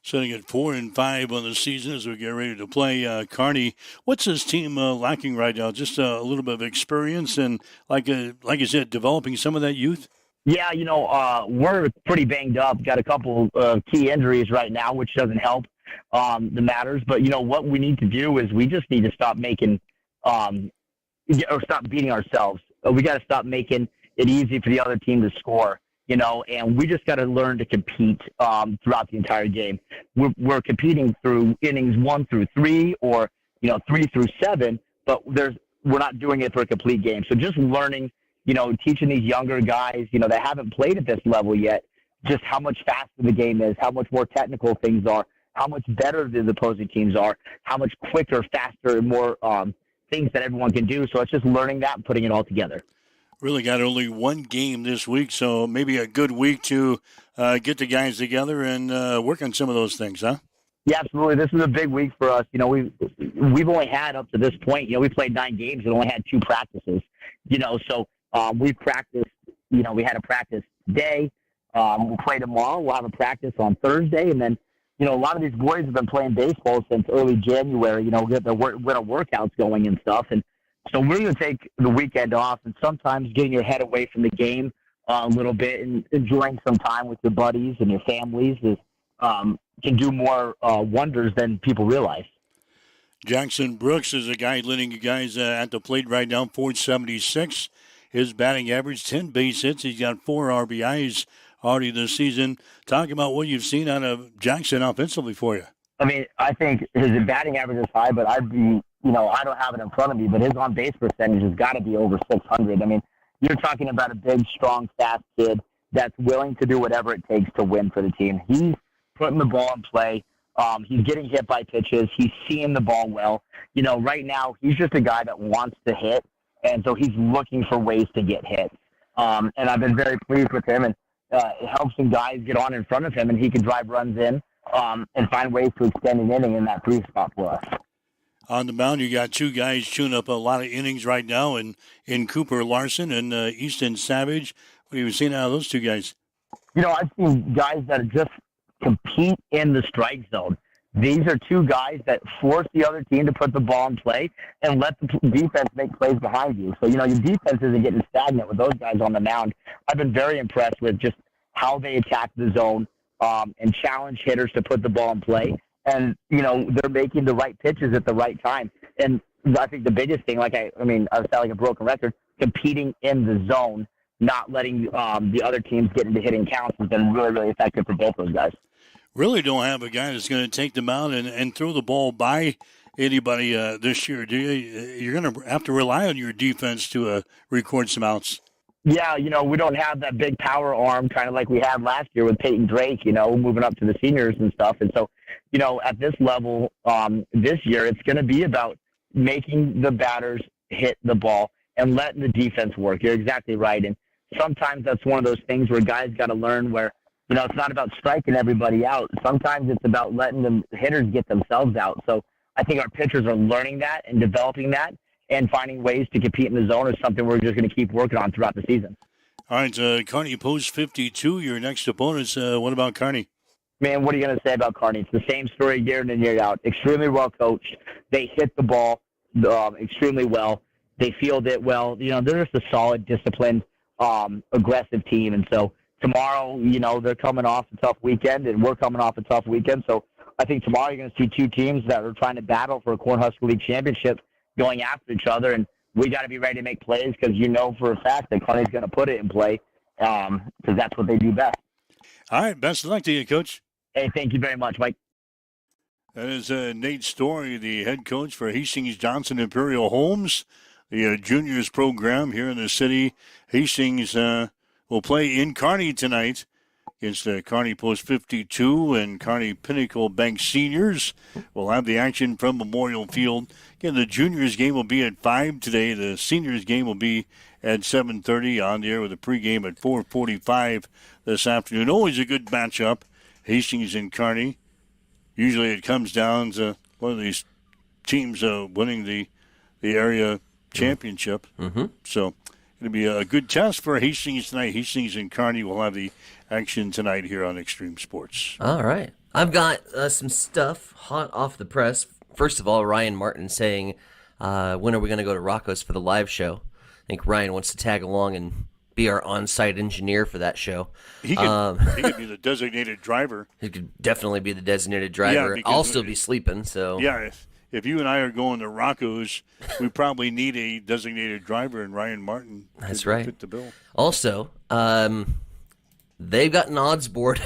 Sitting at 4-5 on the season as we get ready to play Kearney. What's this team lacking right now? Just a little bit of experience and, like you said, developing some of that youth? Yeah, we're pretty banged up. Got a couple key injuries right now, which doesn't help the matters. But, what we need to do is we just need to stop making or stop beating ourselves. We got to stop making it easy for the other team to score, and we just got to learn to compete throughout the entire game. We're competing through innings 1 through 3 or, 3 through 7, but we're not doing it for a complete game. So just learning, teaching these younger guys, that haven't played at this level yet, just how much faster the game is, how much more technical things are, how much better the opposing teams are, how much quicker, faster, and more things that everyone can do. So it's just learning that and putting it all together. Really got only 1 game this week, so maybe a good week to get the guys together and work on some of those things, huh? Yeah, absolutely. This is a big week for us. We've only had up to this point, we played 9 games and only had 2 practices, so we've practiced, we had a practice today. We'll play tomorrow. We'll have a practice on Thursday. And then, a lot of these boys have been playing baseball since early January, get their winter workouts going and stuff. And so we're going to take the weekend off, and sometimes getting your head away from the game a little bit and enjoying some time with your buddies and your families is can do more wonders than people realize. Jackson Brooks is a guy leading you guys at the plate right now, 476. His batting average, 10 base hits. He's got 4 RBIs already this season. Talk about what you've seen out of Jackson offensively for you. I mean, I think his batting average is high, but I don't have it in front of me, but his on-base percentage has got to be over 600. I mean, you're talking about a big, strong, fast kid that's willing to do whatever it takes to win for the team. He's putting the ball in play. He's getting hit by pitches. He's seeing the ball well. Right now, he's just a guy that wants to hit, and so he's looking for ways to get hits. And I've been very pleased with him, and it helps some guys get on in front of him, and he can drive runs in and find ways to extend an inning in that 3 spot for us. On the mound, you got 2 guys chewing up a lot of innings right now, and in Cooper Larson and Easton Savage. What have you seen out of those 2 guys? I've seen guys that just compete in the strike zone. These are 2 guys that force the other team to put the ball in play and let the defense make plays behind you. So, your defense isn't getting stagnant with those guys on the mound. I've been very impressed with just how they attack the zone and challenge hitters to put the ball in play. And, they're making the right pitches at the right time. And I think the biggest thing, I sound like a broken record, competing in the zone, not letting the other teams get into hitting counts has been really, really effective for both those guys. Really don't have a guy that's going to take them out and throw the ball by anybody this year, do you? You're going to have to rely on your defense to record some outs. Yeah, we don't have that big power arm kind of like we had last year with Peyton Drake, moving up to the seniors and stuff. And so, at this level this year, it's going to be about making the batters hit the ball and letting the defense work. You're exactly right. And sometimes that's one of those things where guys got to learn where, it's not about striking everybody out. Sometimes it's about letting the hitters get themselves out. So I think our pitchers are learning that and developing that, and finding ways to compete in the zone is something we're just going to keep working on throughout the season. All right, Kearney Post 52, your next opponents. What about Kearney? Man, what are you going to say about Kearney? It's the same story year in and year out. Extremely well coached. They hit the ball extremely well. They field it well. They're just a solid, disciplined, aggressive team. And so tomorrow, they're coming off a tough weekend, and we're coming off a tough weekend. So I think tomorrow you're going to see 2 teams that are trying to battle for a Cornhusker League championship going after each other. And we got to be ready to make plays because for a fact that Kearney's going to put it in play because that's what they do best. All right, best of luck to you, Coach. Hey, thank you very much, Mike. That is Nate Story, the head coach for Hastings Johnson Imperial Homes, the juniors program here in the city. Hastings will play in Kearney tonight against Kearney Post 52 and Kearney Pinnacle Bank Seniors. We'll have the action from Memorial Field. Again, the juniors game will be at 5 today. The seniors game will be at 7:30 on the air with a pregame at 4:45 this afternoon. Always a good matchup, Hastings and Kearney. Usually it comes down to one of these teams winning the area championship. Mm-hmm. So it'll be a good test for Hastings tonight. Hastings and Kearney will have the action tonight here on Extreme Sports. All right. I've got some stuff hot off the press. First of all, Ryan Martin saying, when are we going to go to Rocco's for the live show? I think Ryan wants to tag along and be our on-site engineer for that show. He could be the designated driver. He could definitely be the designated driver. Yeah, I'll still be sleeping, so... Yeah, if you and I are going to Rocco's, we probably need a designated driver, and Ryan Martin That's right. fit the bill. Also, they've got an odds board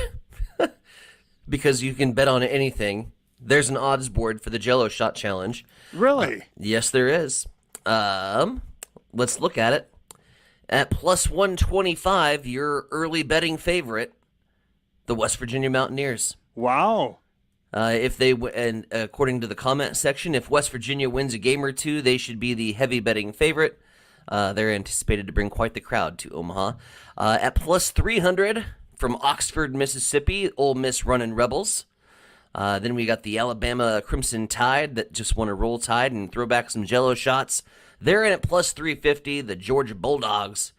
because you can bet on anything. There's an odds board for the Jell-O Shot Challenge. Really? Yes, there is. Let's look at it. At plus 125, your early betting favorite, the West Virginia Mountaineers. Wow. And according to the comment section, if West Virginia wins a game or two, they should be the heavy betting favorite. They're anticipated to bring quite the crowd to Omaha. At plus 300 from Oxford, Mississippi, Ole Miss Runnin' Rebels. Then we got the Alabama Crimson Tide that just want to roll tide and throw back some Jell-O shots. They're in at plus 350. The Georgia Bulldogs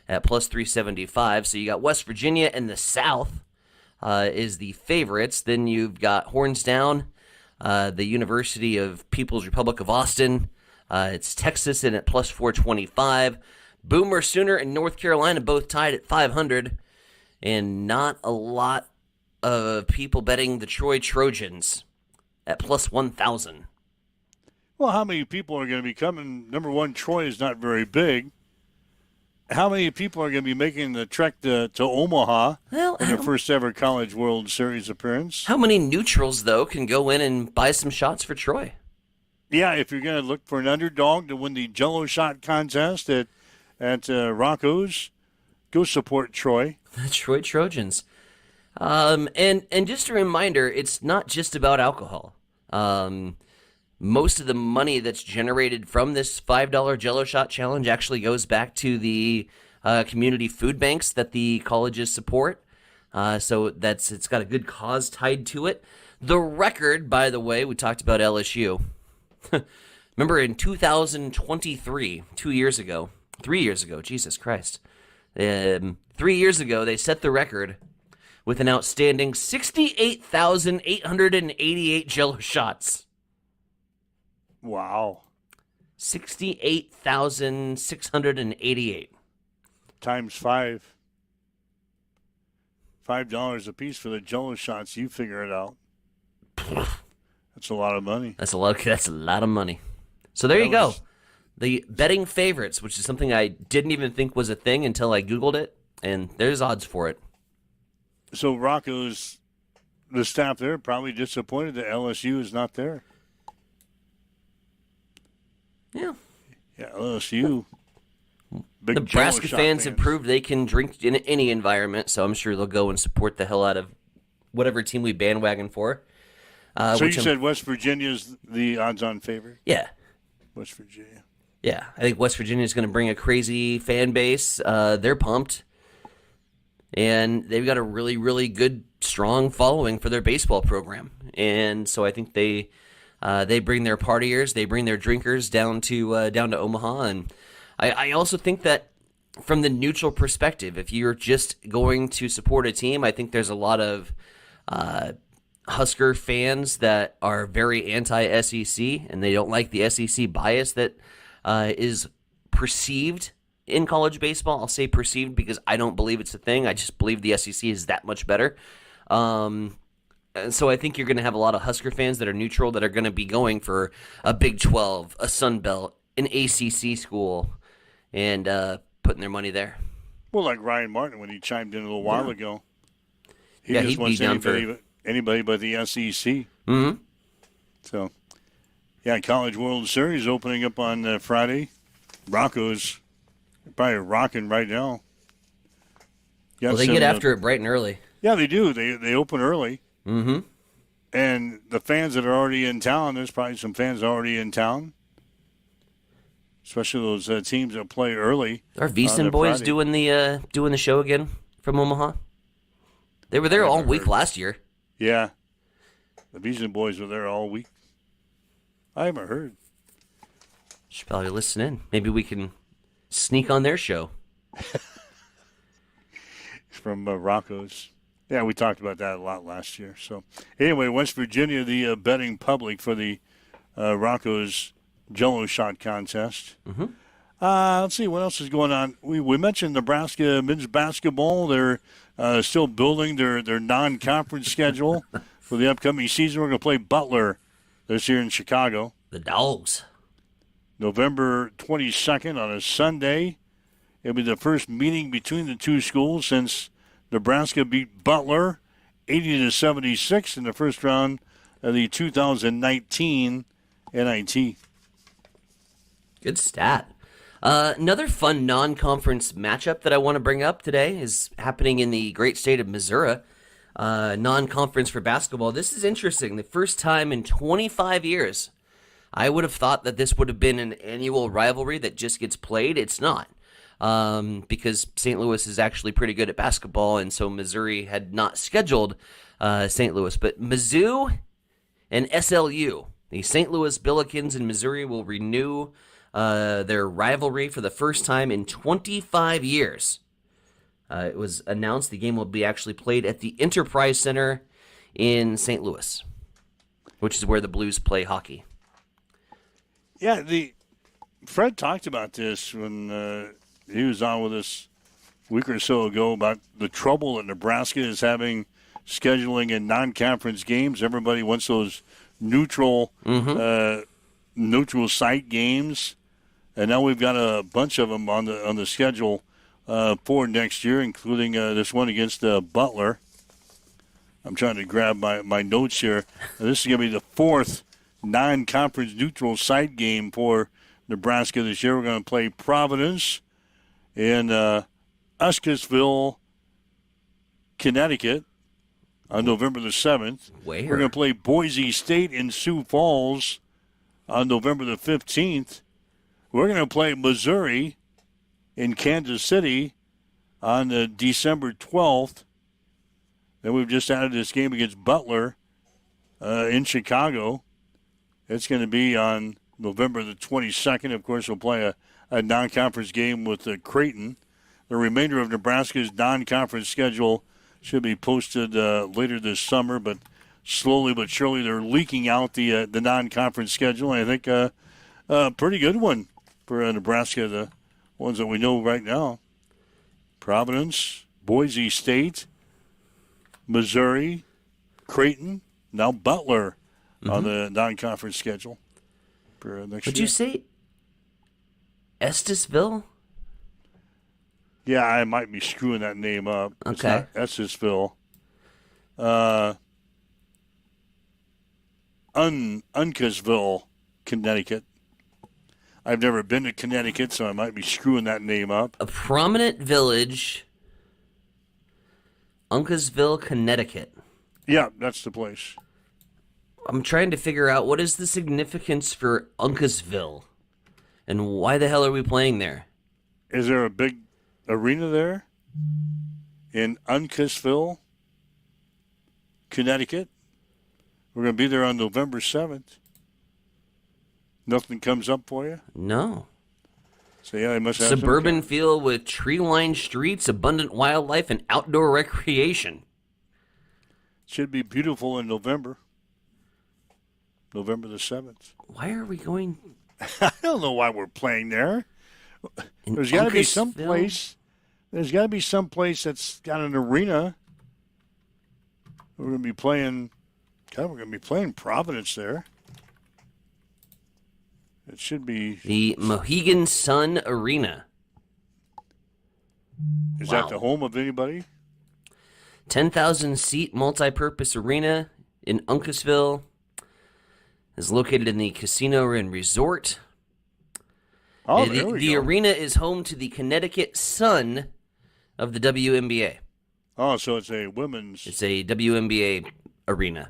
at plus 375. So you got West Virginia and the South is the favorites. Then you've got Horns Down, the University of People's Republic of Austin. It's Texas in at plus 425. Boomer Sooner and North Carolina both tied at 500, and not a lot of people betting the Troy Trojans at plus 1,000. Well, how many people are going to be coming? Number one, Troy is not very big. How many people are going to be making the trek to Omaha in their first ever College World Series appearance? How many neutrals, though, can go in and buy some shots for Troy? Yeah, if you're going to look for an underdog to win the Jello shot contest at Rocco's, go support Troy. The Troy Trojans. And just a reminder, it's not just about alcohol. Most of the money that's generated from this $5 Jello shot challenge actually goes back to the community food banks that the colleges support. So it's got a good cause tied to it. The record, by the way, we talked about LSU. Remember in 2023, 3 years ago, Jesus Christ. 3 years ago, they set the record with an outstanding 68,888 Jello shots. Wow. 68,688. Times 5. $5 a piece for the Jello shots. You figure it out. That's a lot of money. That's a lot of money. So there you go. The betting favorites, which is something I didn't even think was a thing until I Googled it, and there's odds for it. So Rocco's, the staff there, probably disappointed that LSU is not there. Yeah. Yeah, LSU. Big Nebraska fans have proved they can drink in any environment, so I'm sure they'll go and support the hell out of whatever team we bandwagon for. So you said West Virginia's the odds-on favorite? Yeah. West Virginia. Yeah, I think West Virginia is going to bring a crazy fan base. They're pumped. And they've got a really, really good, strong following for their baseball program. And so I think they bring their partiers, they bring their drinkers down to Omaha. And I also think that from the neutral perspective, if you're just going to support a team, I think there's a lot of Husker fans that are very anti-SEC, and they don't like the SEC bias that is perceived in college baseball. I'll say perceived because I don't believe it's a thing. I just believe the SEC is that much better. And so I think you're going to have a lot of Husker fans that are neutral that are going to be going for a Big 12, a Sun Belt, an ACC school, and putting their money there. Well, like Ryan Martin when he chimed in a little while ago. He he'd just wants be down anybody but the SEC. Mm-hmm. So, yeah, College World Series opening up on Friday. Broncos probably rocking right now. Well, they get after it bright and early. Yeah, they do. They open early. Mm-hmm. And the fans that are already in town, there's probably some fans already in town. Especially those teams that play early. Are VEASAN boys doing the show again from Omaha? They were there all week last year. Yeah. The VEASAN boys were there all week. I haven't heard. Should probably listen in. Maybe we can sneak on their show. From Rocco's. Yeah, we talked about that a lot last year. So, anyway, West Virginia, the betting public for the Rocco's Jello shot contest. Mm-hmm. Let's see what else is going on. We mentioned Nebraska men's basketball. They're still building their non-conference schedule for the upcoming season. We're going to play Butler this year in Chicago. The Dogs. November 22nd on a Sunday. It'll be the first meeting between the two schools since Nebraska beat Butler 80-76 in the first round of the 2019 NIT. Good stat. Another fun non-conference matchup that I want to bring up today is happening in the great state of Missouri. Non-conference for basketball. This is interesting. The first time in 25 years. I would have thought that this would have been an annual rivalry that just gets played. It's not. Because St. Louis is actually pretty good at basketball, and so Missouri had not scheduled St. Louis. But Mizzou and SLU, the St. Louis Billikens in Missouri, will renew their rivalry for the first time in 25 years. It was announced the game will be actually played at the Enterprise Center in St. Louis, which is where the Blues play hockey. Yeah, Fred talked about this when He was on with us a week or so ago about the trouble that Nebraska is having scheduling in non-conference games. Everybody wants those neutral site games, and now we've got a bunch of them on the schedule for next year, including this one against Butler. I'm trying to grab my notes here. This is going to be the fourth non-conference neutral site game for Nebraska this year. We're going to play Providence in Uskisville, Connecticut on November the 7th. Where? We're going to play Boise State in Sioux Falls on November the 15th. We're going to play Missouri in Kansas City on December 12th. Then we've just added this game against Butler in Chicago. It's going to be on November the 22nd. Of course, we'll play a non-conference game with Creighton. The remainder of Nebraska's non-conference schedule should be posted later this summer, but slowly but surely they're leaking out the non-conference schedule. And I think a pretty good one for Nebraska, the ones that we know right now. Providence, Boise State, Missouri, Creighton, now Butler on the non-conference schedule for next year. Would you say Estisville? Yeah, I might be screwing that name up. Okay. It's not Estisville. Uncasville, Connecticut. I've never been to Connecticut, so I might be screwing that name up. A prominent village, Uncasville, Connecticut. Yeah, that's the place. I'm trying to figure out what is the significance for Uncasville, and why the hell are we playing there? Is there a big arena there in Uncasville, Connecticut? We're going to be there on November 7th. Nothing comes up for you? No. So, yeah, they must have suburban feel with tree-lined streets, abundant wildlife, and outdoor recreation. Should be beautiful in November. November the 7th. Why are we going? I don't know why we're playing there. There's got to be some place. There's got to be some place that's got an arena. We're going to be playing. God, we're going to be playing Providence there. It should be the Mohegan Sun Arena. Is that the home of anybody? 10,000-seat multi-purpose arena in Uncasville. Is located in the casino and resort. Oh, the arena is home to the Connecticut Sun of the WNBA. Oh, so it's a women's. It's a WNBA arena.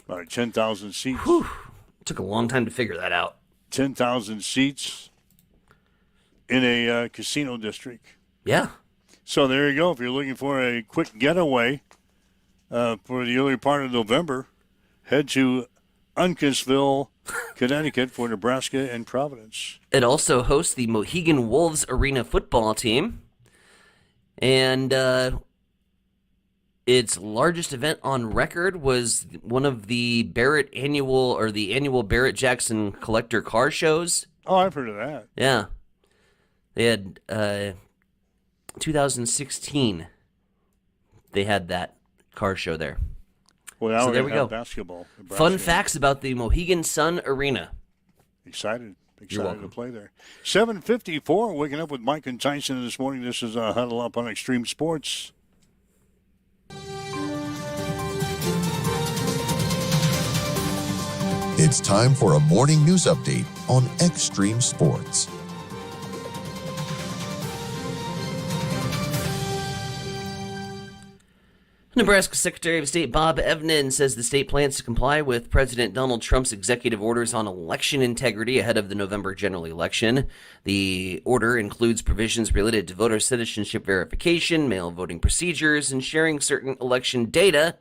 All right, 10,000 seats. Whew. It took a long time to figure that out. 10,000 seats in a casino district. Yeah. So there you go. If you're looking for a quick getaway for the early part of November, head to Uncasville, Connecticut for Nebraska and Providence. It also hosts the Mohegan Wolves Arena football team. And its largest event on record was one of the annual Barrett Jackson Collector car shows. Oh, I've heard of that. Yeah. They had 2016. They had that car show there. Well, now so there we go. Basketball. Fun facts about the Mohegan Sun Arena. Excited to play there. 7:54. Waking up with Mike and Tyson this morning. This is Huddle Up on Extreme Sports. It's time for a morning news update on Extreme Sports. Nebraska Secretary of State Bob Evnen says the state plans to comply with President Donald Trump's executive orders on election integrity ahead of the November general election. The order includes provisions related to voter citizenship verification, mail voting procedures, and sharing certain election data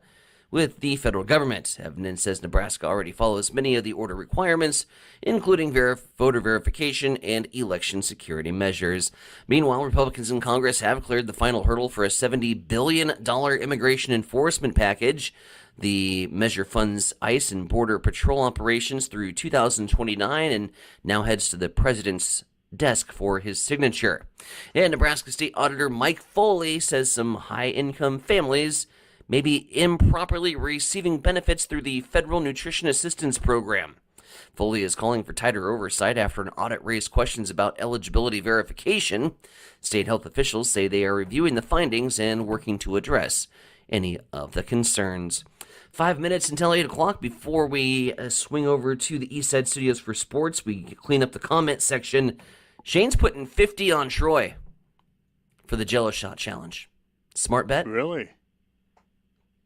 with the federal government. Evnen says Nebraska already follows many of the order requirements, including voter verification and election security measures. Meanwhile, Republicans in Congress have cleared the final hurdle for a $70 billion immigration enforcement package. The measure funds ICE and Border Patrol operations through 2029 and now heads to the president's desk for his signature. And Nebraska State Auditor Mike Foley says some high-income families may be improperly receiving benefits through the Federal Nutrition Assistance Program. Foley is calling for tighter oversight after an audit raised questions about eligibility verification. State health officials say they are reviewing the findings and working to address any of the concerns. 5 minutes until 8 o'clock before we swing over to the East Side Studios for sports. We clean up the comment section. Shane's putting 50 on Troy for the Jello Shot Challenge. Smart bet? Really?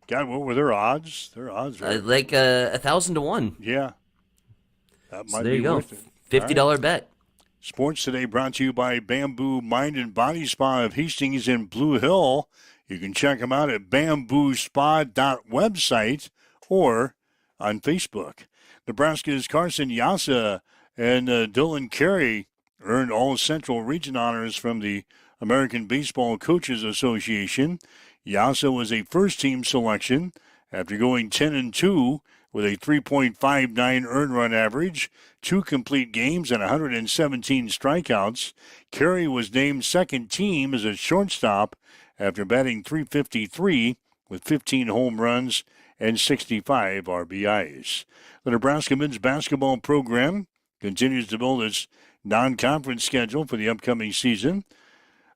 God, what were their odds? Their odds were... like 1,000 to 1. Yeah. That might so there be you go. worth it. $50 right. bet. Sports Today brought to you by Bamboo Mind and Body Spa of Hastings in Blue Hill. You can check them out at bamboospa.website or on Facebook. Nebraska's Carson Yassa and Dylan Carey earned all Central Region honors from the American Baseball Coaches Association. Yassa was a first-team selection after going 10-2 with a 3.59 earned run average, 2 complete games, and 117 strikeouts. Carey was named second team as a shortstop after batting .353 with 15 home runs and 65 RBIs. The Nebraska men's basketball program continues to build its non-conference schedule for the upcoming season.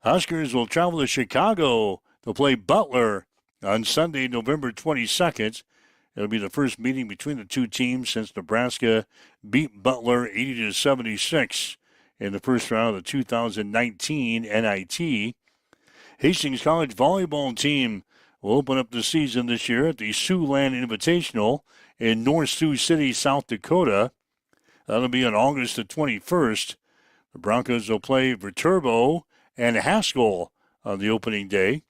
Huskers will travel to Chicago to play Butler on Sunday, November 22nd. It'll be the first meeting between the two teams since Nebraska beat Butler 80-76 in the first round of the 2019 NIT. Hastings College volleyball team will open up the season this year at the Siouxland Invitational in North Sioux City, South Dakota. That'll be on August the 21st. The Broncos will play Viterbo and Haskell on the opening day.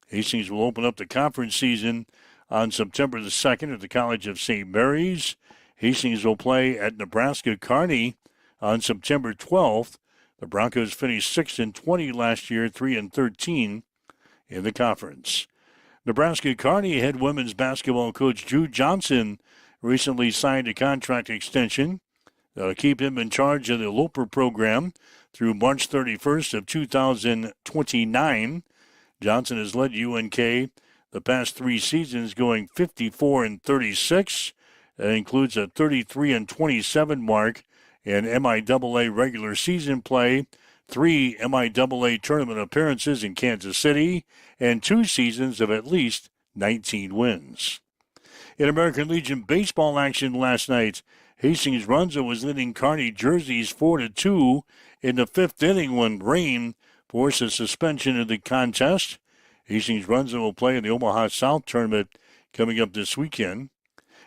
Hastings will open up the conference season on September the 2nd at the College of St. Mary's. Hastings will play at Nebraska Kearney on September 12th. The Broncos finished 6-20 last year, 3-13 in the conference. Nebraska Kearney head women's basketball coach Drew Johnson recently signed a contract extension that'll keep him in charge of the Loper program through March 31st of 2029. Johnson has led UNK the past 3 seasons, going 54-36. That includes a 33-27 mark in MIAA regular season play, 3 MIAA tournament appearances in Kansas City, and 2 seasons of at least 19 wins. In American Legion baseball action last night, Hastings Runza was leading Kearney Jerseys 4-2 in the 5th inning when rain forced a suspension of the contest. Hastings Runza will play in the Omaha South tournament coming up this weekend.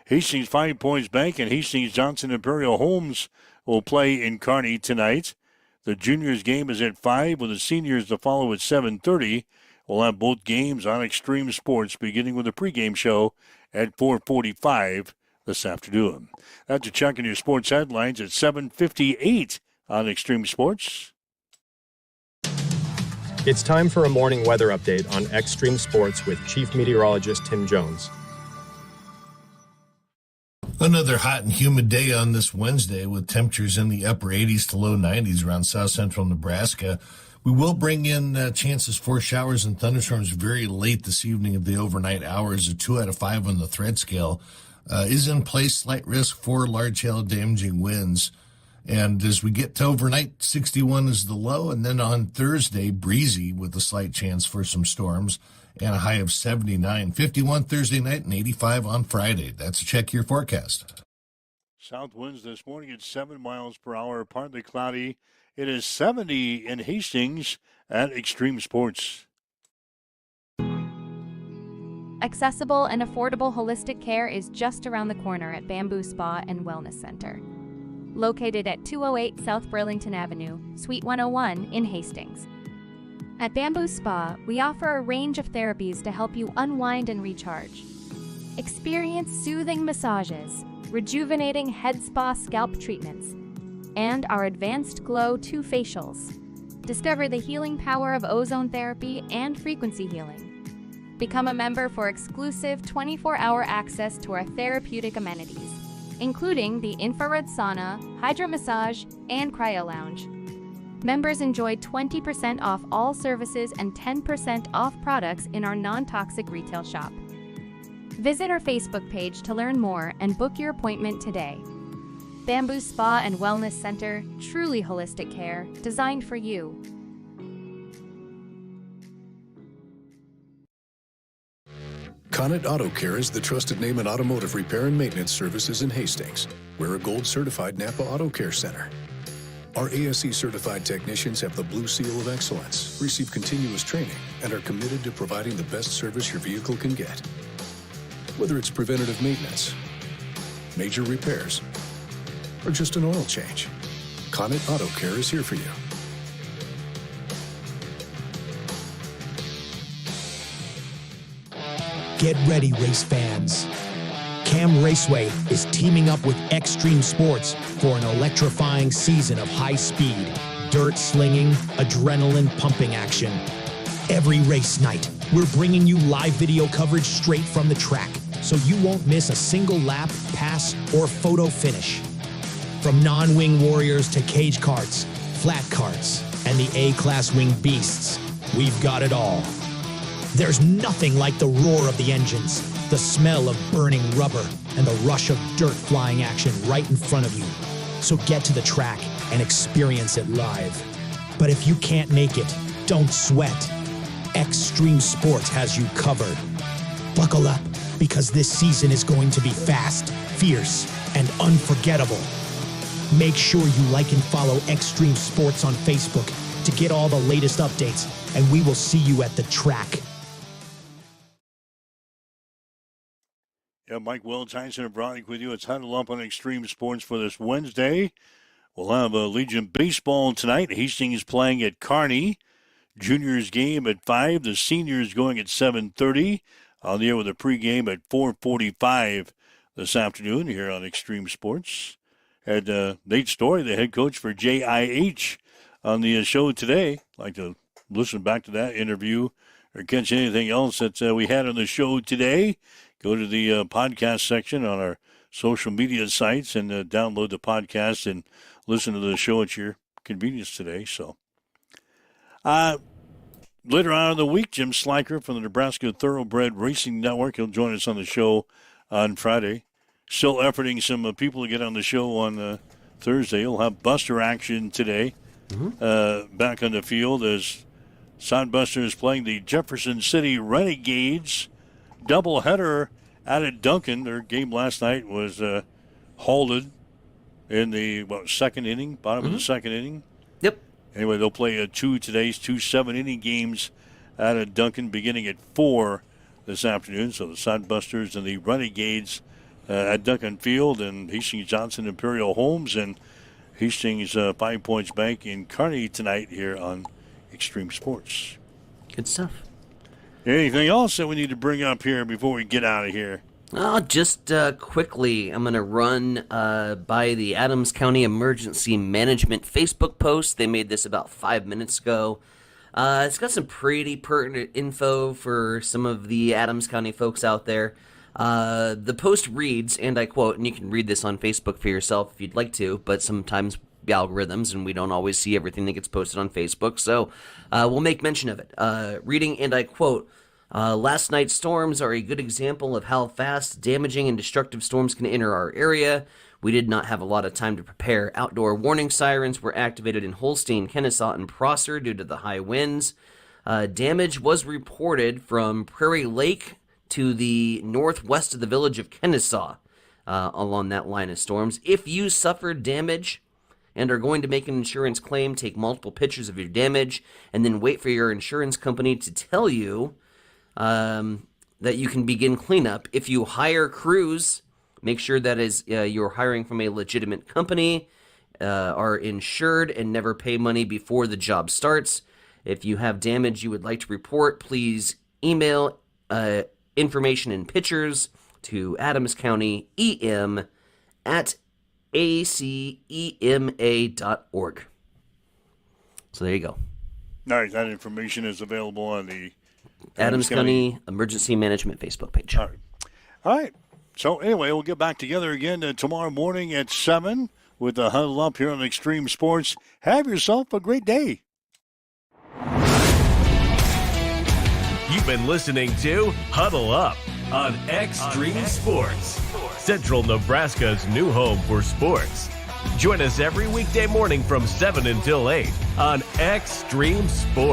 Hastings 5 Points Bank and Hastings Johnson Imperial Homes will play in Kearney tonight. The juniors game is at 5 with the seniors to follow at 7:30. We'll have both games on Extreme Sports beginning with a pregame show at 4:45 this afternoon. That's a check on your sports headlines at 7:58 on Extreme Sports. It's time for a morning weather update on Extreme Sports with Chief Meteorologist Tim Jones. Another hot and humid day on this Wednesday with temperatures in the upper 80s to low 90s around south central Nebraska. We will bring in chances for showers and thunderstorms very late this evening of the overnight hours. A 2 out of 5 on the threat scale is in place. Slight risk for large hail damaging winds. And as we get to overnight, 61 is the low. And then on Thursday, breezy with a slight chance for some storms and a high of 79. 51 Thursday night and 85 on Friday. That's a check your forecast. South winds this morning at 7 miles per hour, partly cloudy. It is 70 in Hastings at Extreme Sports. Accessible and affordable holistic care is just around the corner at Bamboo Spa and Wellness Center. Located at 208 South Burlington Avenue, Suite 101 in Hastings. At Bamboo Spa, we offer a range of therapies to help you unwind and recharge. Experience soothing massages, rejuvenating head spa scalp treatments, and our Advanced Glow 2 facials. Discover the healing power of ozone therapy and frequency healing. Become a member for exclusive 24-hour access to our therapeutic amenities, including the infrared sauna, hydro massage, and cryo lounge. Members enjoy 20% off all services and 10% off products in our non-toxic retail shop. Visit our Facebook page to learn more and book your appointment today. Bamboo Spa and Wellness Center, truly holistic care, designed for you. Connet Auto Care is the trusted name in automotive repair and maintenance services in Hastings. We're a gold-certified Napa Auto Care Center. Our ASE-certified technicians have the Blue Seal of Excellence, receive continuous training, and are committed to providing the best service your vehicle can get. Whether it's preventative maintenance, major repairs, or just an oil change, Connet Auto Care is here for you. Get ready, race fans. Cam Raceway is teaming up with Extreme Sports for an electrifying season of high-speed, dirt-slinging, adrenaline-pumping action. Every race night, we're bringing you live video coverage straight from the track, so you won't miss a single lap, pass, or photo finish. From non-wing warriors to cage karts, flat karts, and the A-class wing beasts, we've got it all. There's nothing like the roar of the engines, the smell of burning rubber, and the rush of dirt flying action right in front of you. So get to the track and experience it live. But if you can't make it, don't sweat. Extreme Sports has you covered. Buckle up, because this season is going to be fast, fierce, and unforgettable. Make sure you like and follow Extreme Sports on Facebook to get all the latest updates, and we will see you at the track. Yeah, Mike Will, Tyson and Bronick with you. It's Huddle Up on Extreme Sports for this Wednesday. We'll have a Legion baseball tonight. Hastings playing at Kearney. Juniors game at 5. The seniors going at 7:30. On the air with a pregame at 4:45 this afternoon here on Extreme Sports. Had Nate Story, the head coach for JIH, on the show today. Like to listen back to that interview or catch anything else that we had on the show today. Go to the podcast section on our social media sites and download the podcast and listen to the show at your convenience today. So, later on in the week, Jim Sliker from the Nebraska Thoroughbred Racing Network. He'll join us on the show on Friday. Still efforting some people to get on the show on Thursday. He'll have Buster action today. Back on the field as Sodbuster is playing the Jefferson City Renegades. Doubleheader out at Duncan. Their game last night was halted in the second inning, bottom of the second inning. Yep. Anyway, they'll play two 7-inning games out at Duncan beginning at 4 this afternoon. So the Sodbusters and the Renegades at Duncan Field, and Hastings Johnson Imperial Homes and Hastings 5 Points Bank in Kearney tonight here on Extreme Sports. Good stuff. Anything else that we need to bring up here before we get out of here? Just quickly, I'm going to run by the Adams County Emergency Management Facebook post. They made this about 5 minutes ago. It's got some pretty pertinent info for some of the Adams County folks out there. The post reads, and I quote, and you can read this on Facebook for yourself if you'd like to, but sometimes the algorithms, and we don't always see everything that gets posted on Facebook, so we'll make mention of it. Reading, and I quote, last night's storms are a good example of how fast, damaging, and destructive storms can enter our area. We did not have a lot of time to prepare. Outdoor warning sirens were activated in Holstein, Kennesaw, and Prosser due to the high winds. Damage was reported from Prairie Lake to the northwest of the village of Kennesaw along that line of storms. If you suffered damage and are going to make an insurance claim, take multiple pictures of your damage and then wait for your insurance company to tell you that you can begin cleanup. If you hire crews, make sure that is you're hiring from a legitimate company, are insured, and never pay money before the job starts. If you have damage you would like to report, please email information and pictures to Adams County EM at acema.org. So there you go. All right, that information is available on the Adams County Emergency Management Facebook page. All right. So anyway, we'll get back together again tomorrow morning at 7. with the Huddle Up here on Extreme Sports. Have yourself a great day. You've been listening to Huddle Up on Extreme Sports, Central Nebraska's new home for sports. Join us every weekday morning from 7 until 8 on Extreme Sports.